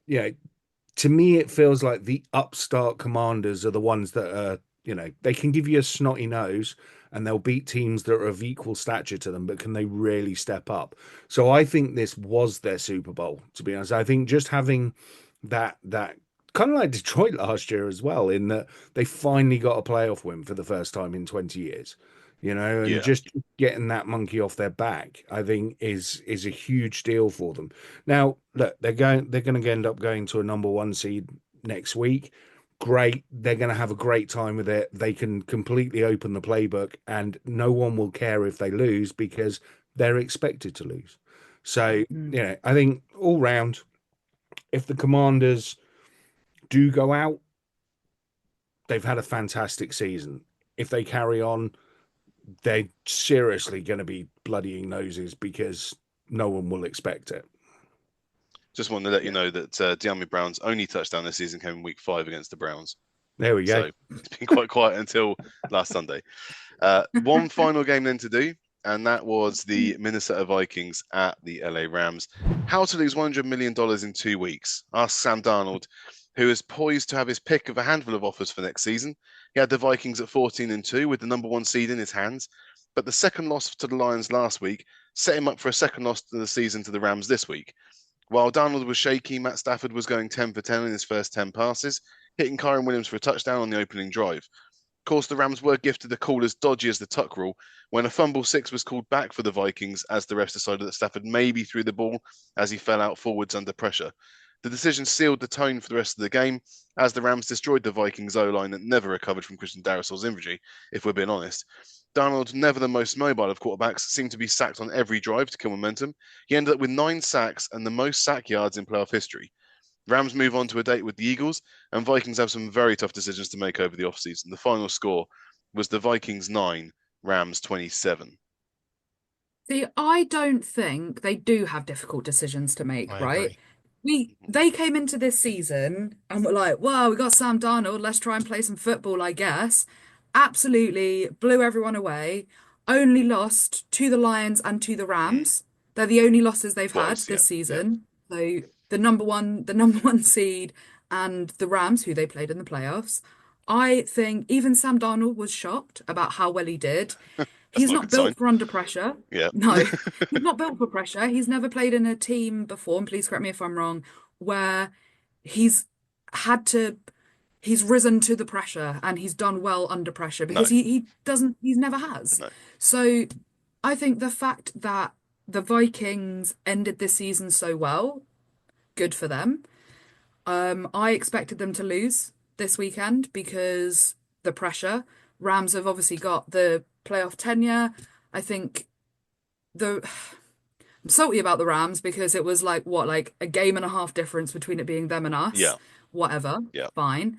to me, it feels like the upstart Commanders are the ones that are, they can give you a snotty nose and they'll beat teams that are of equal stature to them, but can they really step up? So I think this was their Super Bowl, to be honest. I think just having that kind of like Detroit last year as well, in that they finally got a playoff win for the first time in 20 years. And just getting that monkey off their back, I think is a huge deal for them. Now, look, they're going to end up going to a number 1 seed next week. Great. They're going to have a great time with it. They can completely open the playbook and no one will care if they lose because they're expected to lose. So, I think all round, if the Commanders do go out, they've had a fantastic season. If they carry on, they're seriously going to be bloodying noses because no one will expect it. Just wanted to let you know that De'Army Brown's only touchdown this season came in week 5 against the Browns. There we go. So it's been quite quiet until last Sunday. One final game then to do. and that was the Minnesota Vikings at the LA Rams. How to lose $100 million in 2 weeks? Ask Sam Darnold, who is poised to have his pick of a handful of offers for next season. He had the Vikings at 14-2 with the number 1 seed in his hands, but the second loss to the Lions last week set him up for a second loss to the season to the Rams this week. While Darnold was shaky, Matt Stafford was going 10 for 10 in his first 10 passes, hitting Kyren Williams for a touchdown on the opening drive. Of course, the Rams were gifted a call as dodgy as the tuck rule when a fumble 6 was called back for the Vikings as the refs decided that Stafford maybe threw the ball as he fell out forwards under pressure. The decision sealed the tone for the rest of the game as the Rams destroyed the Vikings O-line that never recovered from Christian Darrisaw's injury, if we're being honest. Darnold, never the most mobile of quarterbacks, seemed to be sacked on every drive to kill momentum. He ended up with 9 sacks and the most sack yards in playoff history. Rams move on to a date with the Eagles, and Vikings have some very tough decisions to make over the offseason. The final score was the Vikings 9, Rams 27. See, I don't think they do have difficult decisions to make, I right? agree. They came into this season and were like, wow, we got Sam Darnold, let's try and play some football, I guess. Absolutely blew everyone away. Only lost to the Lions and to the Rams. They're the only losses they've had this season. So the number one seed and the Rams, who they played in the playoffs. I think even Sam Darnold was shocked about how well he did. He's not built for under pressure. Yeah. No, he's not built for pressure. He's never played in a team before, and please correct me if I'm wrong, where he's risen to the pressure and he's done well under pressure because he never has. No. So I think the fact that the Vikings ended this season so well, good for them. I expected them to lose this weekend because the pressure. Rams have obviously got the playoff tenure. I think I'm salty about the Rams because it was like a game and a half difference between it being them and us. Yeah. Whatever. Yeah. Fine.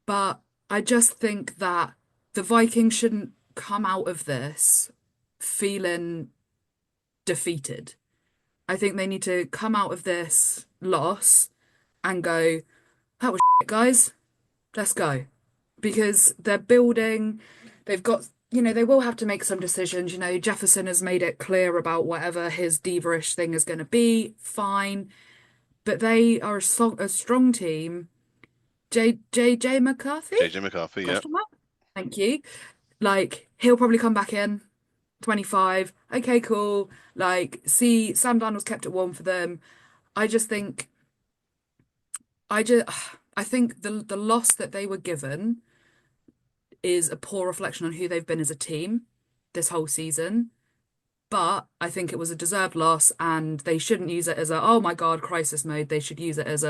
But I just think that the Vikings shouldn't come out of this feeling defeated. I think they need to come out of this loss and go, that was shit, guys. Let's go. Because they're building, they've got, they will have to make some decisions. Jefferson has made it clear about whatever his diva-ish thing is going to be. Fine. But they are a strong team. JJ McCarthy? JJ McCarthy, yeah. Thank you. He'll probably come back in 25. Okay, cool. See, Sam Darnold's kept it warm for them. I think the loss that they were given is a poor reflection on who they've been as a team this whole season. But I think it was a deserved loss, and they shouldn't use it as oh my God, crisis mode. They should use it as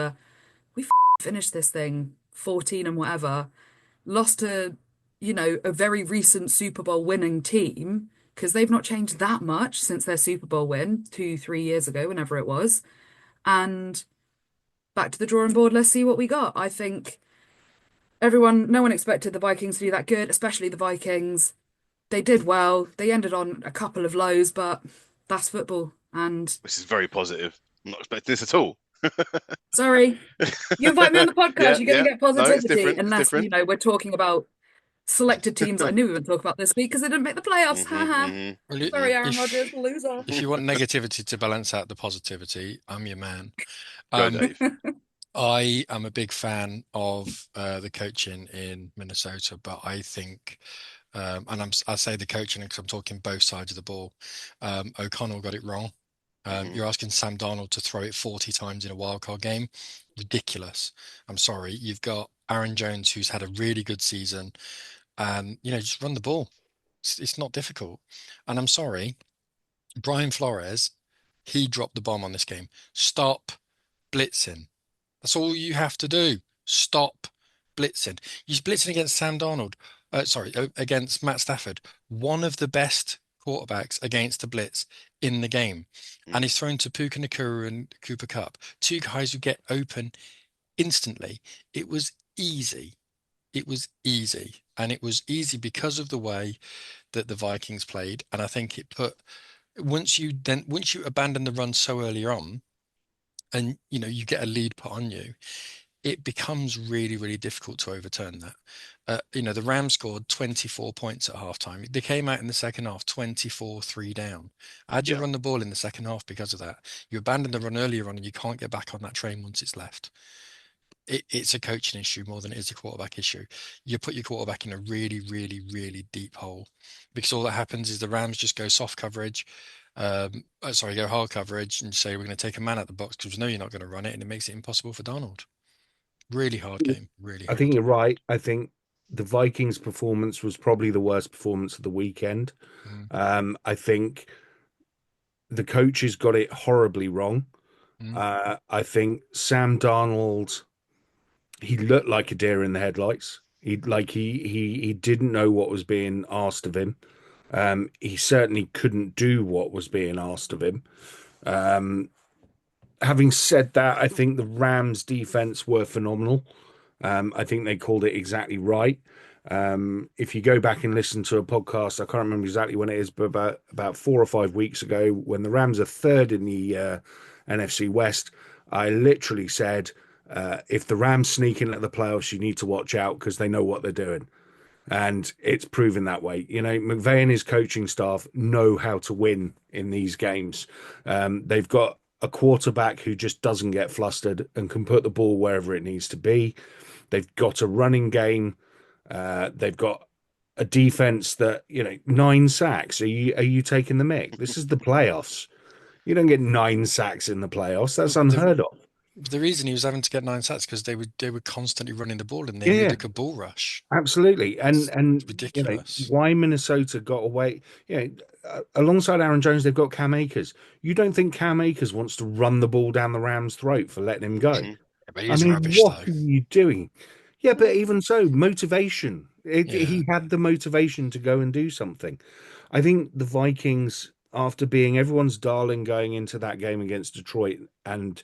we finished this thing 14 and whatever, lost to, a very recent Super Bowl winning team, because they've not changed that much since their Super Bowl win 2-3 years ago, whenever it was. And back to the drawing board, let's see what we got. I think no one expected the Vikings to do that good, especially the Vikings. They did well. They ended on a couple of lows, but that's football. And this is very positive. I'm not expecting this at all. Sorry. You invite me on the podcast, you're going to get positivity. No, unless, we're talking about selected teams I knew we would talk about this week because they didn't make the playoffs. Sorry, Aaron Rodgers, loser. If you want negativity to balance out the positivity, I'm your man. Go, Dave. I am a big fan of the coaching in Minnesota, but I think, and I say the coaching because I'm talking both sides of the ball. O'Connell got it wrong. You're asking Sam Darnold to throw it 40 times in a wildcard game. Ridiculous. I'm sorry. You've got Aaron Jones, who's had a really good season, and just run the ball. It's not difficult. And I'm sorry, Brian Flores, he dropped the bomb on this game. Stop blitzing. That's all you have to do. Stop blitzing. He's blitzing against Sam Darnold. Against Matt Stafford, one of the best quarterbacks against the blitz in the game. And he's thrown to Puka Nakuru and Cooper Kupp, two guys who get open instantly. It was easy. It was easy. And it was easy because of the way that the Vikings played. And I think it put, once you abandon the run so early on, and you get a lead put on you, it becomes really, really difficult to overturn that. The Rams scored 24 points at halftime. They came out in the second half 24-3 down. How'd you Yeah. run the ball in the second half because of that? You abandoned the run earlier on and you can't get back on that train once it's left. It's a coaching issue more than it is a quarterback issue. You put your quarterback in a really, really, really deep hole because all that happens is the Rams just go soft coverage. Go hard coverage and say we're going to take a man out the box because we know you're not going to run it, and it makes it impossible for Donald. Really hard game, really I think hard. you're right. I think the Vikings' performance was probably the worst performance of the weekend. Mm, I think the coaches got it horribly wrong. mm, I think Sam Darnold, he looked like a deer in the headlights. He didn't know what was being asked of him. He certainly couldn't do what was being asked of him. Um, Having said that, I think the Rams' defense were phenomenal. I think they called it exactly right. If you go back and listen to a podcast, I can't remember exactly when it is, but about 4 or 5 weeks ago, when the Rams are third in the NFC West, I literally said, if the Rams sneak in at the playoffs, you need to watch out because they know what they're doing. And it's proven that way. McVay and his coaching staff know how to win in these games. They've got a quarterback who just doesn't get flustered and can put the ball wherever it needs to be. They've got a running game. They've got a defense that, 9 sacks. Are you taking the mick? This is the playoffs. You don't get 9 sacks in the playoffs. That's Well, the unheard of. the reason he was having to get 9 sacks because they were constantly running the ball and they Yeah, needed a bull rush. absolutely. And It's and ridiculous. why Minnesota got away? Alongside Aaron Jones, they've got Cam Akers. You don't think Cam Akers wants to run the ball down the Rams' throat for letting him go? Hmm. But he I is mean, rubbish what though. are you doing? Yeah, but even so, motivation. Yeah. He had the motivation to go and do something. I think the Vikings, after being everyone's darling going into that game against Detroit and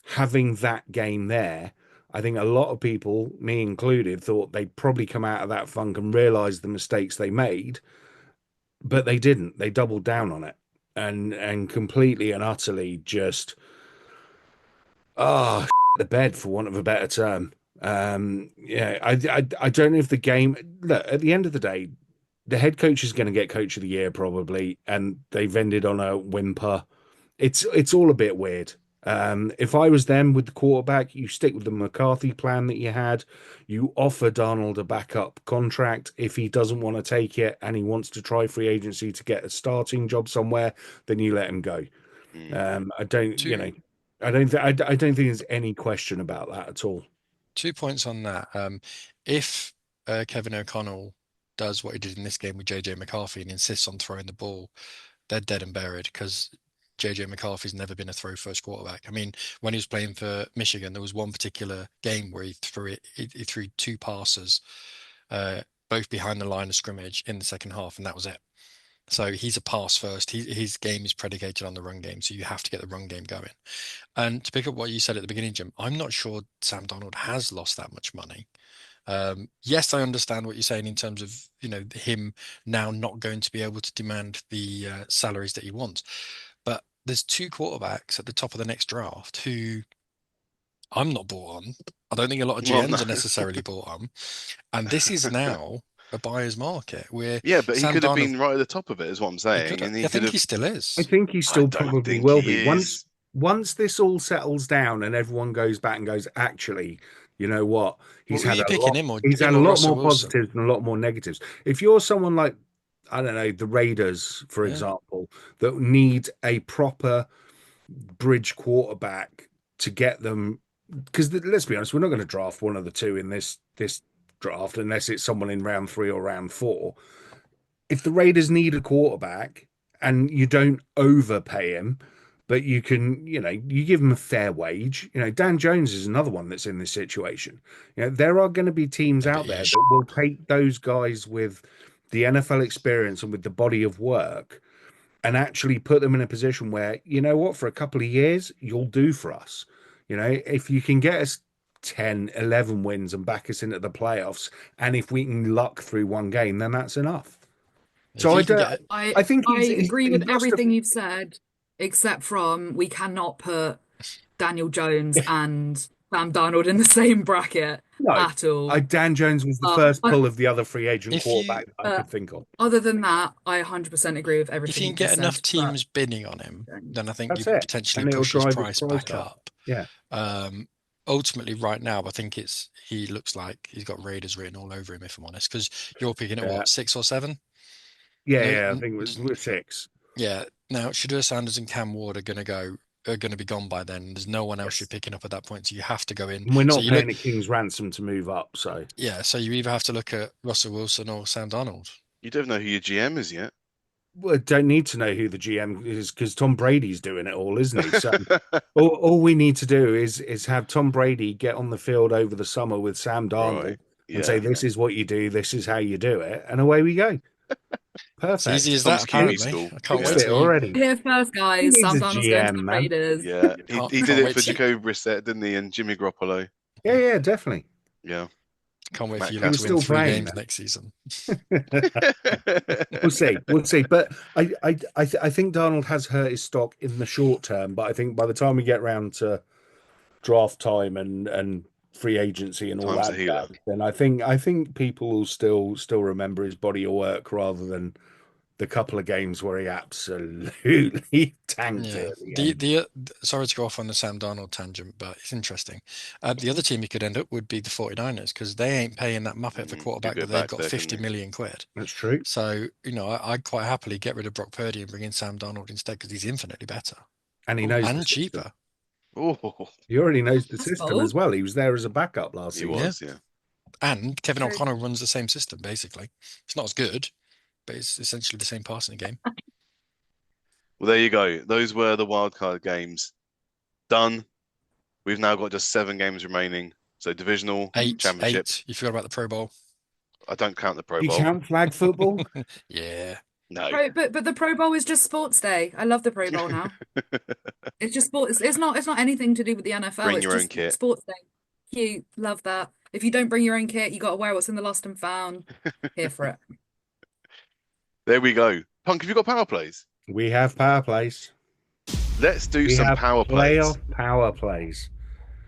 having that game there, I think a lot of people, me included, thought they'd probably come out of that funk and realize the mistakes they made, but they didn't. They doubled down on it and completely and utterly just the bed for want of a better term. I don't know if the game. Look, at the end of the day, the head coach is going to get coach of the year probably, and they've ended on a whimper. It's all a bit weird. If I was them with the quarterback, you stick with the McCarthy plan that you had. You offer Donald a backup contract. If he doesn't want to take it and he wants to try free agency to get a starting job somewhere, then you let him go. Mm. I don't, Two I don't think there's any question about that at all. 2 points on that. If Kevin O'Connell does what he did in this game with JJ McCarthy and insists on throwing the ball, they're dead and buried because JJ McCarthy's never been a throw first quarterback. I mean, when he was playing for Michigan, there was one particular game where he threw two passes, both behind the line of scrimmage in the second half, and that was it. So he's a pass first. His game is predicated on the run game, so you have to get the run game going. And to pick up what you said at the beginning, Jim, I'm not sure Sam Donald has lost that much money. Yes, I understand what you're saying in terms of, him now not going to be able to demand the salaries that he wants. But there's two quarterbacks at the top of the next draft who I'm not bought on. I don't think a lot of Well, no. GMs are necessarily bought on. And this is now a buyer's market where Yeah, but he Sam could have Darnold, been right at the top of it, is what I'm he could, saying, and he I could think have. he still I is. think he I still don't probably think will he be. is. Once this all settles down and everyone goes back and goes, actually, you know what? Well, who are you picking, him or He's had him a or lot Russell more Wilson? positives and a lot more negatives. If you're someone like, I don't know, the Raiders, for Yeah. example, that need a proper bridge quarterback to get them, because let's be honest, we're not going to draft one of the two in this draft unless it's someone in round 3 or round 4. If the Raiders need a quarterback and you don't overpay him, but you can, you give him a fair wage. Dan Jones is another one that's in this situation. There are going to be teams Yeah, but out there that will take those guys with the NFL experience and with the body of work and actually put them in a position where, you know what, for a couple of years, you'll do for us. If you can get us 10, 11 wins and back us into the playoffs, and if we can luck through one game, then that's enough. if So I he can don't. get I I think I agree he with must have. everything you've said, except from we cannot put Daniel Jones and Sam Darnold in the same bracket No, at all. Dan Jones was the first I, pull of the other free agent If you quarterback that I could think of. other than that, I 100% agree with if everything you you can just get enough said. teams bidding on him, then I think you That's it. potentially And it'll push his drive his price price back up. up. Yeah. Ultimately, right now, I think he looks like he's got Raiders written all over him, if I'm honest, because you're picking at what, 6 or 7? Yeah, I think we're 6. Yeah. Now, Shadur Sanders and Cam Ward are going to be gone by then. There's no one else you're picking up at that point, so you have to go in. And we're So not you paying look, a king's ransom to move up, so yeah. So you either have to look at Russell Wilson or Sam Darnold. You don't know who your GM is yet. we don't need to know who the GM is because Tom Brady's doing it all, isn't he? So all we need to do is have Tom Brady get on the field over the summer with Sam Darnold Right. and say, Yeah. "This is what you do. This is how you do it," and away we go. It's easy Perfect. as Tom's that, QB apparently. school. I can't Yeah. wait Fixed it till you already. Here first, He guys. needs Sam a Darnold's going to GM, the man. Raiders. Yeah. He can't did it wait for till you- Jacoby Brissett, didn't he? And Jimmy Garoppolo. Yeah, definitely. Yeah. can't wait Matt for you He lot was to win still 3 playing games then. next season. We'll see. We'll see. But I think Darnold has hurt his stock in the short term. But I think by the time we get round to draft time and free agency and all Time's a that healer. jazz, then I think people will still remember his body of work rather than the couple of games where he absolutely tanked Yeah. it at the end. Sorry to go off on the Sam Darnold tangent, but it's interesting. The other team he could end up would be the 49ers because they ain't paying that muppet for Could quarterback go that they've back got there, 50 couldn't they? million quid. That's true. So, I'd quite happily get rid of Brock Purdy and bring in Sam Darnold instead because he's infinitely better And he knows the and system. cheaper. Oh, He already knows the That's system bold. as well. He was there as a backup last he season. was, yeah. And Kevin True. O'Connor runs the same system, basically. It's not as good, but it's essentially the same passing game. Well, there you go. Those were the wildcard games. Done. We've now got just 7 games remaining. So divisional, championship. 8. You forgot about the Pro Bowl. I don't count the Pro You Bowl. count flag football? Yeah. No. But the Pro Bowl is just sports day. I love the Pro Bowl now. It's just sports. It's not anything to do with the NFL. Bring It's your own just kit. sports day. Cute. Love that. If you don't bring your own kit, you got to wear what's in the lost and found. Here for it. There we go. Punk, have you got power plays? We have power plays. Let's do We some have power plays. playoff power plays.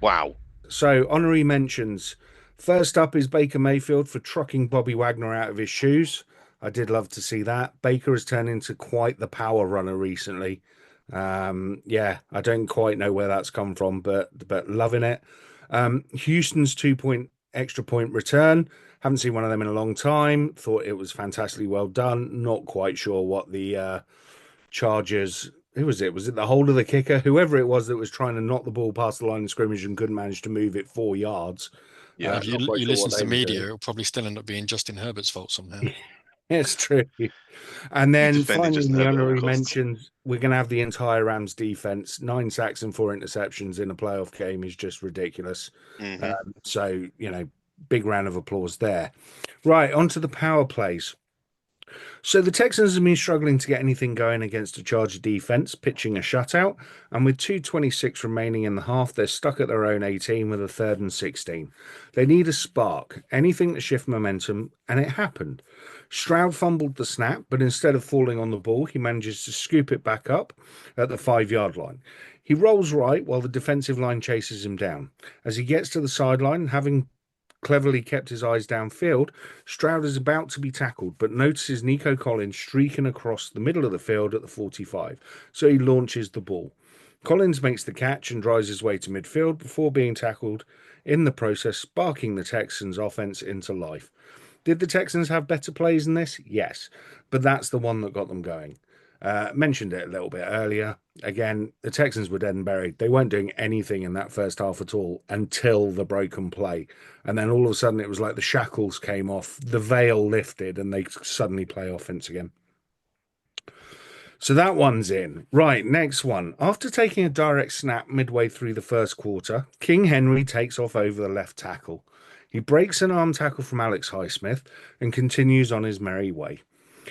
Wow. So, honorary mentions. First up is Baker Mayfield for trucking Bobby Wagner out of his shoes. I did love to see that. Baker has turned into quite the power runner recently. Yeah, I don't quite know where that's come from, but loving it. Houston's 2-point extra point return. Haven't seen one of them in a long time. Thought it was fantastically well done. Not quite sure what the Chargers. Who was it? Was it the hold of the kicker? Whoever it was that was trying to knock the ball past the line of scrimmage and couldn't manage to move it 4 yards. Yeah. If Not quite you sure listen what to the they were media, doing. it'll probably still end up being Justin Herbert's fault somehow. It's true. And then defended finally, Justin in the Herbert at all honorary costs. mentions, we're going to have the entire Rams defense. 9 sacks and 4 interceptions in a playoff game is just ridiculous. Mhm. So, big round of applause there. Right, on to the power plays. So the Texans have been struggling to get anything going against a Charger defense, pitching a shutout. And with 2:26 remaining in the half, they're stuck at their own 18 with a 3rd and 16. They need a spark, anything to shift momentum, and it happened. Stroud fumbled the snap, but instead of falling on the ball, he manages to scoop it back up at the 5-yard line. He rolls right while the defensive line chases him down. As he gets to the sideline, having cleverly kept his eyes downfield, Stroud is about to be tackled, but notices Nico Collins streaking across the middle of the field at the 45, so he launches the ball. Collins makes the catch and drives his way to midfield before being tackled, in the process sparking the Texans' offense into life. Did the Texans have better plays than this? Yes, but that's the one that got them going. Mentioned it a little bit earlier. Again, the Texans were dead and buried. They weren't doing anything in that first half at all until the broken play. And then all of a sudden it was like the shackles came off, the veil lifted, and they suddenly play offense again. So that one's in. Right, next one. After taking a direct snap midway through the first quarter, King Henry takes off over the left tackle. He breaks an arm tackle from Alex Highsmith and continues on his merry way.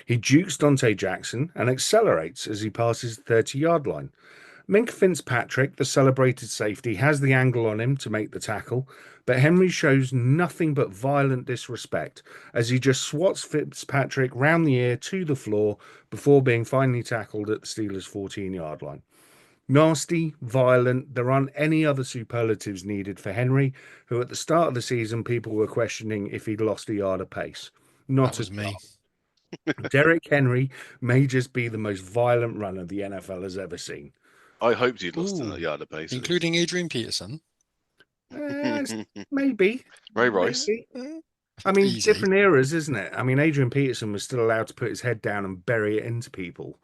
He jukes Dante Jackson and accelerates as he passes the 30-yard line. Minkah Fitzpatrick, the celebrated safety, has the angle on him to make the tackle, but Henry shows nothing but violent disrespect as he just swats Fitzpatrick round the ear to the floor before being finally tackled at the Steelers' 14-yard line. Nasty, violent. There aren't any other superlatives needed for Henry, who at the start of the season people were questioning if he'd lost a yard of pace. Not That was at me. all. Derrick Henry may just be the most violent runner the NFL has ever seen. I hoped you'd lost Ooh, a yard of pace. including Adrian Peterson. Maybe. Ray Rice. Maybe. I mean, Easy. different eras, isn't it? I mean, Adrian Peterson was still allowed to put his head down and bury it into people,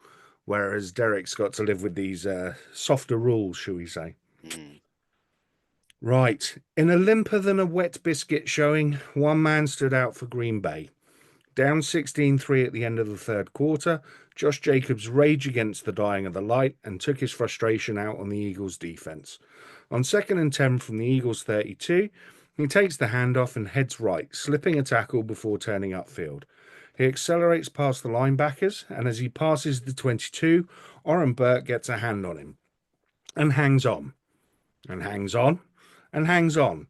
whereas Derrick's got to live with these softer rules, shall we say. Mm. Right. In a limper than a wet biscuit showing, one man stood out for Green Bay. Down 16-3 at the end of the third quarter, Josh Jacobs raged against the dying of the light and took his frustration out on the Eagles' defense. On 2nd and 10 from the Eagles' 32, he takes the handoff and heads right, slipping a tackle before turning upfield. He accelerates past the linebackers, and as he passes the 22, Oren Burke gets a hand on him and hangs on, and hangs on, and hangs on.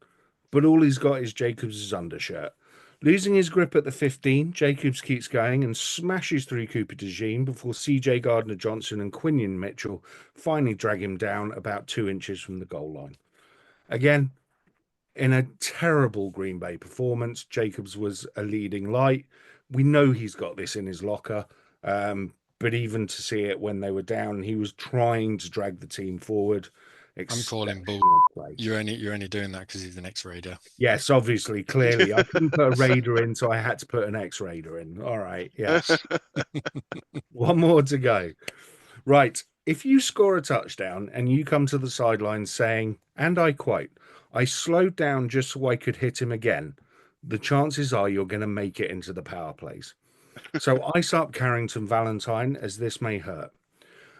But all he's got is Jacobs' undershirt. Losing his grip at the 15, Jacobs keeps going and smashes through Cooper DeJean before CJ Gardner-Johnson and Quinion Mitchell finally drag him down about 2 inches from the goal line. Again, in a terrible Green Bay performance, Jacobs was a leading light. We know he's got this in his locker, but even to see it when they were down, he was trying to drag the team forward. I'm calling bull. You're only doing that because he's an X-Raider. Yes, obviously, clearly. I couldn't put a Raider in, so I had to put an X-Raider in. All right, yes. One more to go. Right. If you score a touchdown and you come to the sideline saying, and I quote, "I slowed down just so I could hit him again," the chances are you're going to make it into the power plays. So ice up Carrington Valentine, as this may hurt.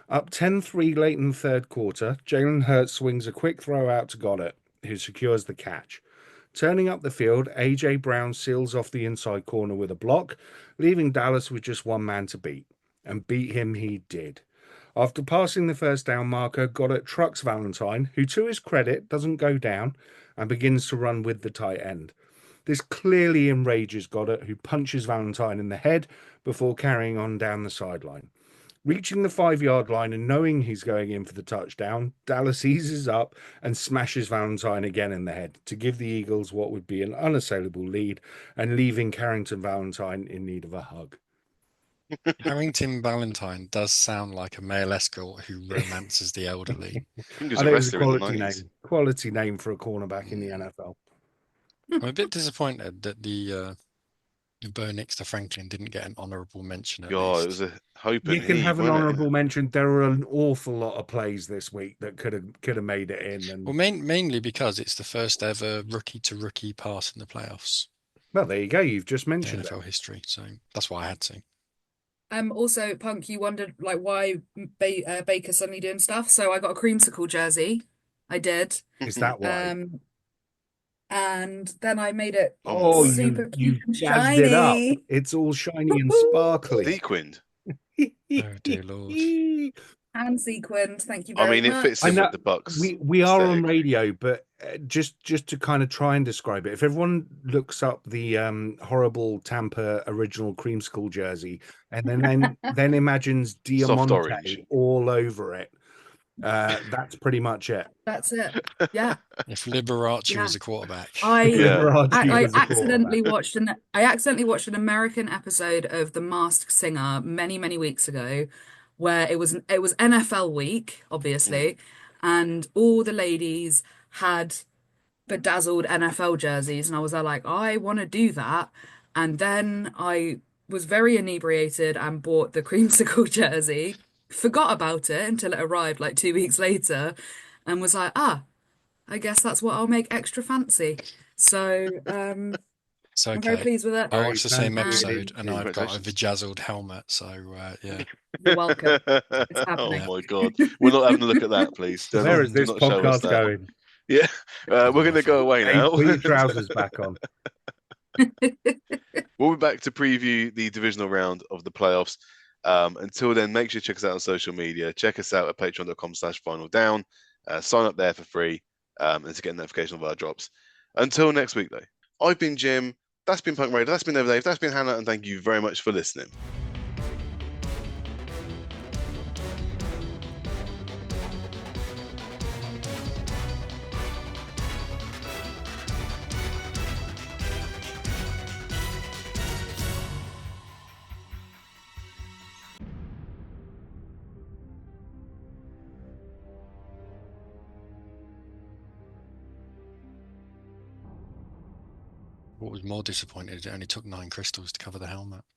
Up 10-3 late in the third quarter, Jalen Hurts swings a quick throw out to Goddard, who secures the catch. Turning up the field, A.J. Brown seals off the inside corner with a block, leaving Dallas with just one man to beat. And beat him he did. After passing the first down marker, Goddard trucks Valentine, who to his credit doesn't go down, and begins to run with the tight end. This clearly enrages Goddard, who punches Valentine in the head before carrying on down the sideline. Reaching the 5-yard line and knowing he's going in for the touchdown, Dallas eases up and smashes Valentine again in the head to give the Eagles what would be an unassailable lead and leaving Carrington Valentine in need of a hug. Carrington Valentine does sound like a male escort who romances the elderly. I think it was a quality name for a cornerback in the NFL. I'm a bit disappointed that the Bo Nix to Franklin didn't get an honourable mention. It was a hope. You can have an honourable mention. There are an awful lot of plays this week that could have made it in. And well, mainly because it's the first ever rookie to rookie pass in the playoffs. Well, there you go. You've just mentioned NFL history, so that's why I had to. Also, Punk, you wondered like why Baker's suddenly doing stuff. So I got a creamsicle jersey. I did. Is that why? And then I made it super cute and shiny. shiny. It up. It's all shiny and sparkly. Sequined. Oh dear Lord. And sequined. Thank you very much. I mean, it fits in with the Bucks. We are on radio, but just to kind of try and describe it, if everyone looks up the horrible Tampa original creamsicle jersey and then imagines Diamante all over it, that's pretty much it. That's it. Yeah. If Liberace was a quarterback. I accidentally watched an American episode of The Masked Singer many weeks ago, where it was NFL week, obviously, and all the ladies had bedazzled NFL jerseys, and I was like, I want to do that. And then I was very inebriated and bought the creamsicle jersey, forgot about it until it arrived like 2 weeks later, and was like, I guess that's what I'll make extra fancy. So it's okay. I'm very pleased with it. I watched the same episode and I've got a bedazzled helmet, so yeah. You're welcome. It's happening. Oh my God. We're not having a look at that, please. Where is this podcast going? Yeah, we're going to go away now. Put your trousers back on. We'll be back to preview the divisional round of the playoffs. Until then, make sure you check us out on social media. Check us out at patreon.com/finaldown. Sign up there for free and to get a notification of our drops. Until next week, though, I've been Jim. That's been Punk Radio. That's been Dave. That's been Hannah. And thank you very much for listening. What was more disappointing is it only took 9 crystals to cover the helmet.